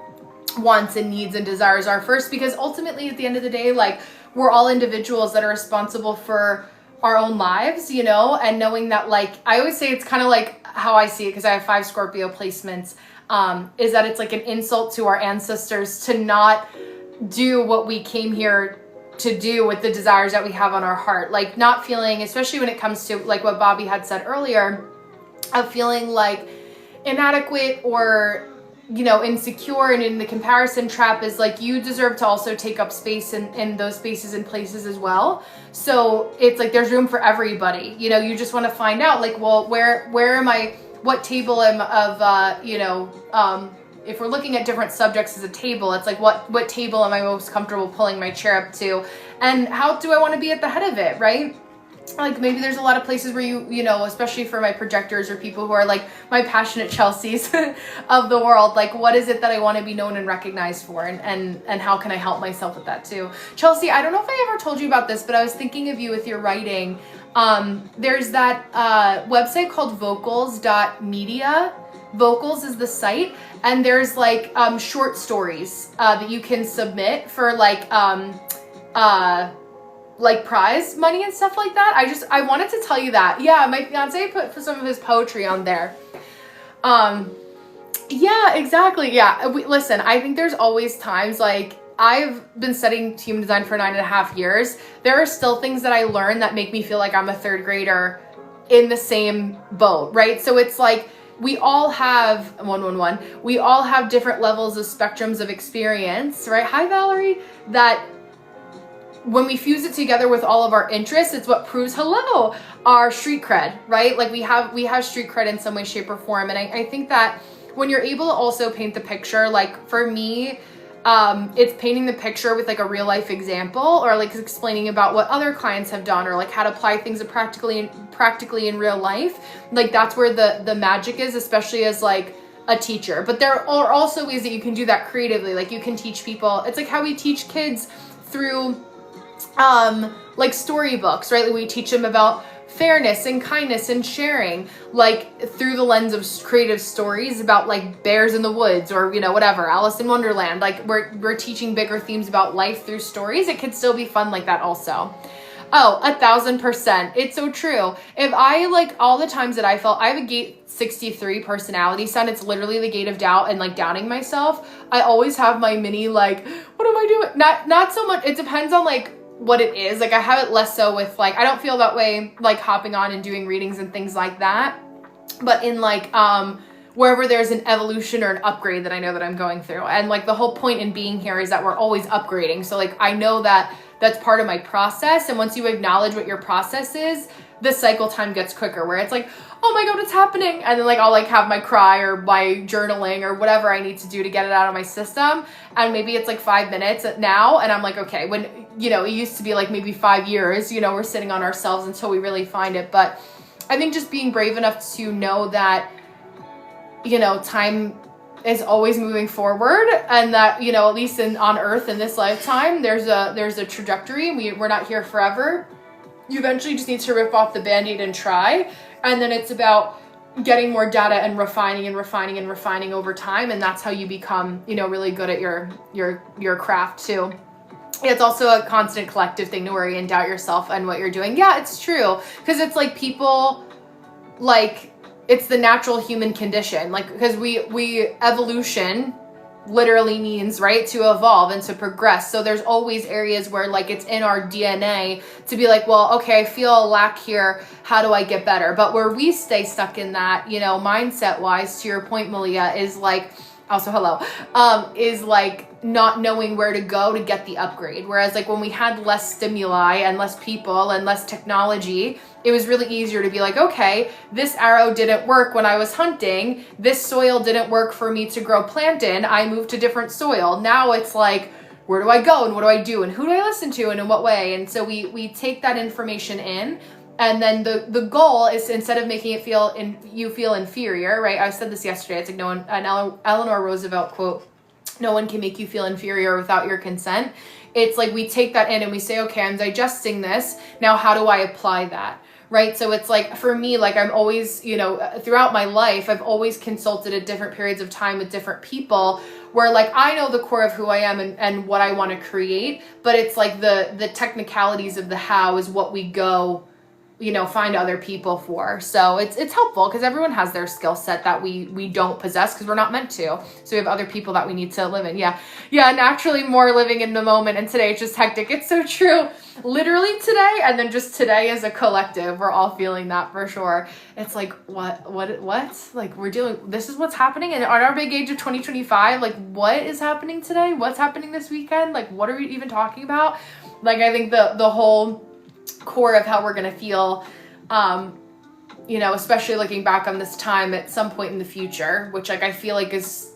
wants and needs and desires are first, because ultimately at the end of the day, like, we're all individuals that are responsible for our own lives, you know, and knowing that, like, I always say it's kind of like how I see it, because I have 5 Scorpio placements, is that it's like an insult to our ancestors to not do what we came here to do with the desires that we have on our heart. Like, not feeling, especially when it comes to like what Bobbi had said earlier, of feeling like inadequate or, you know, insecure and in the comparison trap, is like, you deserve to also take up space in those spaces and places as well. So it's like there's room for everybody, you know. You just want to find out, like, well, where am I, what table am of you know, if we're looking at different subjects as a table, it's like what table am I most comfortable pulling my chair up to, and how do I want to be at the head of it, right? Like, maybe there's a lot of places where you know, especially for my projectors or people who are like my passionate Chelseas of the world, like, what is it that I want to be known and recognized for, and how can I help myself with that too? Chelsea, I don't know if I ever told you about this, but I was thinking of you with your writing. There's that website called vocals.media. Vocals is the site, and there's like short stories that you can submit for like prize money and stuff like that. I wanted to tell you that. Yeah, my fiance put for some of his poetry on there. Yeah, exactly. Yeah, listen, I think there's always times, like, I've been studying human design for 9.5 years. There are still things that I learn that make me feel like I'm a 3rd grader in the same boat, right? So it's like, we all have 111. We all have different levels of spectrums of experience, right? Hi, Valerie. That when we fuse it together with all of our interests, it's what proves, hello, our street cred, right? Like, we have street cred in some way, shape, or form. And I think that when you're able to also paint the picture, like, for me, it's painting the picture with like a real life example, or like explaining about what other clients have done, or like how to apply things practically in real life. Like, that's where the magic is, especially as like a teacher. But there are also ways that you can do that creatively. Like, you can teach people, it's like how we teach kids through like storybooks, right? Like, we teach them about fairness and kindness and sharing, like, through the lens of creative stories about like bears in the woods, or, you know, whatever, Alice in Wonderland. Like, we're teaching bigger themes about life through stories. It could still be fun like that also. Oh, 1000%. It's so true. If I, like, all the times that I felt, I have a gate 63 personality sign. It's literally the gate of doubt and like doubting myself. I always have my mini, like, what am I doing? Not so much. It depends on like what it is. Like, I have it less so with like, I don't feel that way like hopping on and doing readings and things like that, but in like wherever there's an evolution or an upgrade that I know that I'm going through. And like, the whole point in being here is that we're always upgrading. So like, I know that that's part of my process, and once you acknowledge what your process is, the cycle time gets quicker, where it's like, oh my god, it's happening, and then like I'll like have my cry or my journaling or whatever I need to do to get it out of my system, and maybe it's like 5 minutes now, and I'm like, okay, when, you know, it used to be like maybe 5 years, you know, we're sitting on ourselves until we really find it. But I think just being brave enough to know that, you know, time is always moving forward, and that, you know, at least on earth in this lifetime, there's a trajectory. We're not here forever. You eventually just need to rip off the Band-Aid and try, and then it's about getting more data and refining over time, and that's how you become, you know, really good at your craft too. It's also a constant collective thing to worry and doubt yourself and what you're doing. Yeah, it's true, because it's like people, like, it's the natural human condition, like, because we evolution literally means, right, to evolve and to progress. So there's always areas where like it's in our DNA to be like, well, okay, I feel a lack here, how do I get better? But where we stay stuck in that, you know, mindset wise, to your point, Malia, is like also hello, is like not knowing where to go to get the upgrade. Whereas like when we had less stimuli and less people and less technology, it was really easier to be like, okay, this arrow didn't work when I was hunting. This soil didn't work for me to grow plant in. I moved to different soil. Now it's like, where do I go and what do I do and who do I listen to and in what way? And so we take that information in. And then the goal is, instead of making it you feel inferior, right? I said this yesterday. It's like an Eleanor Roosevelt quote, no one can make you feel inferior without your consent. It's like we take that in and we say, okay, I'm digesting this. Now, how do I apply that? Right? So it's like, for me, like I'm always, throughout my life, I've always consulted at different periods of time with different people where like I know the core of who I am and what I want to create, but it's like the technicalities of the how is what we go find other people for. So it's helpful because everyone has their skill set that we don't possess because we're not meant to. So we have other people that we need to live in. Yeah, naturally more living in the moment. And today it's just hectic. It's so true. Literally today, and then just today as a collective, we're all feeling that for sure. It's like, what? Like this is what's happening. And on our big age of 2025, like what is happening today? What's happening this weekend? Like what are we even talking about? Like I think the whole core of how we're going to feel, especially looking back on this time at some point in the future, which like I feel like it's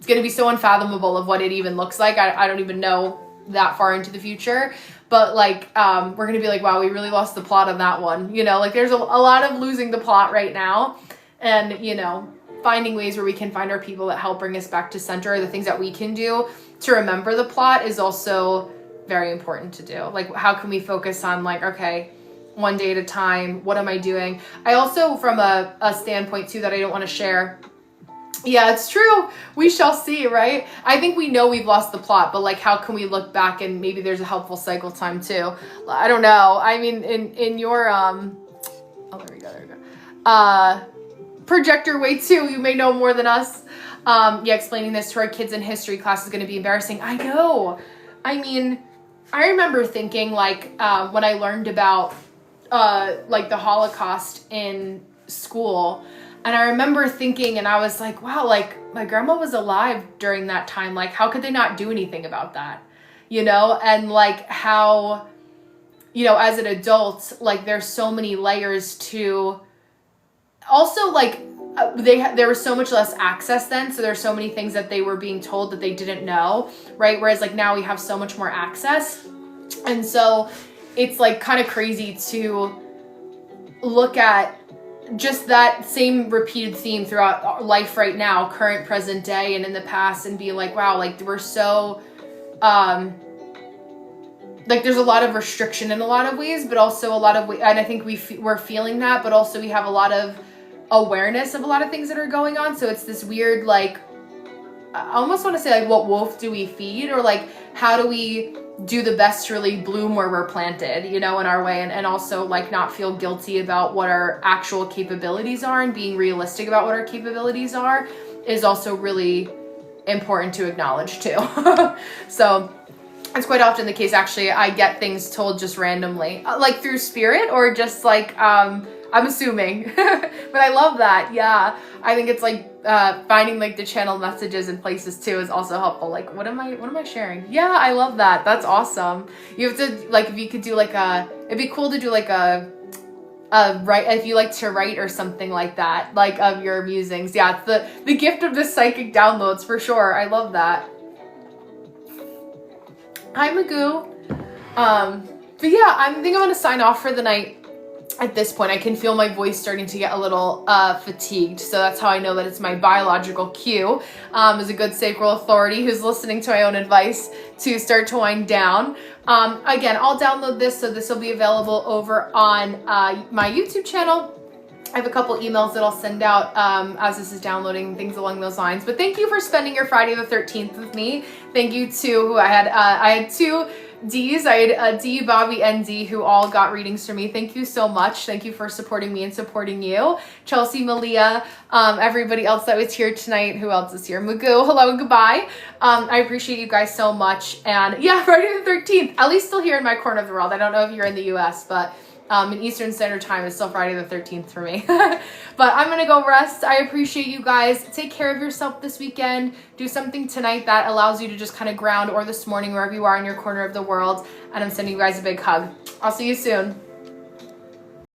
going to be so unfathomable of what it even looks like. I don't even know that far into the future, but like we're going to be like, wow, we really lost the plot on that one. Like there's a lot of losing the plot right now, and finding ways where we can find our people that help bring us back to center, the things that we can do to remember the plot is also very important to do. Like how can we focus on like, okay, one day at a time, what am I doing? I also, from a standpoint too that I don't want to share, yeah, it's true, we shall see, right? I think we know we've lost the plot, but like how can we look back and maybe there's a helpful cycle time too? I don't know. I mean, in your there we go projector way too, you may know more than us. Explaining this to our kids in history class is going to be embarrassing. I know. I mean, I remember thinking like when I learned about like the Holocaust in school, and I remember thinking, and I was like, wow, like my grandma was alive during that time. Like how could they not do anything about that? And like how, as an adult, like there's so many layers to also like there was so much less access then, so there's so many things that they were being told that they didn't know, right? Whereas like now we have so much more access, and so it's like kind of crazy to look at just that same repeated theme throughout our life right now, current, present day, and in the past, and be like, wow, like we're so like there's a lot of restriction in a lot of ways, but also a lot of and I think we're feeling that, but also we have a lot of awareness of a lot of things that are going on. So it's this weird, like, I almost want to say like, what wolf do we feed, or like how do we do the best to really bloom where we're planted, in our way, and also like not feel guilty about what our actual capabilities are, and being realistic about what our capabilities are is also really important to acknowledge too. So it's quite often the case, actually, I get things told just randomly, like through spirit, or just like I'm assuming, but I love that. Yeah, I think it's like finding like the channel messages in places too is also helpful. Like, what am I sharing? Yeah, I love that. That's awesome. You have to like, if you could do like it'd be cool to do like a write, if you like to write or something like that, like of your musings. Yeah, it's the gift of the psychic downloads for sure. I love that. Hi, Magoo. But yeah, I think I'm gonna sign off for the night. At this point, I can feel my voice starting to get a little fatigued, so that's how I know that it's my biological cue as a good sacral authority who's listening to my own advice to start to wind down. Again, I'll download this, so this will be available over on my YouTube channel. I have a couple emails that I'll send out as this is downloading, things along those lines. But thank you for spending your Friday the 13th with me. Thank you to who I had two D's. I had D, Bobbi, and D, who all got readings from me. Thank you so much. Thank you for supporting me and supporting you. Chelsea, Malia, everybody else that was here tonight. Who else is here? Magoo, hello and goodbye. I appreciate you guys so much. And yeah, Friday the 13th, at least still here in my corner of the world. I don't know if you're in the US, but in Eastern Standard Time. It's still Friday the 13th for me. But I'm gonna go rest. I appreciate you guys. Take care of yourself this weekend. Do something tonight that allows you to just kind of ground, or this morning, wherever you are in your corner of the world. And I'm sending you guys a big hug. I'll see you soon.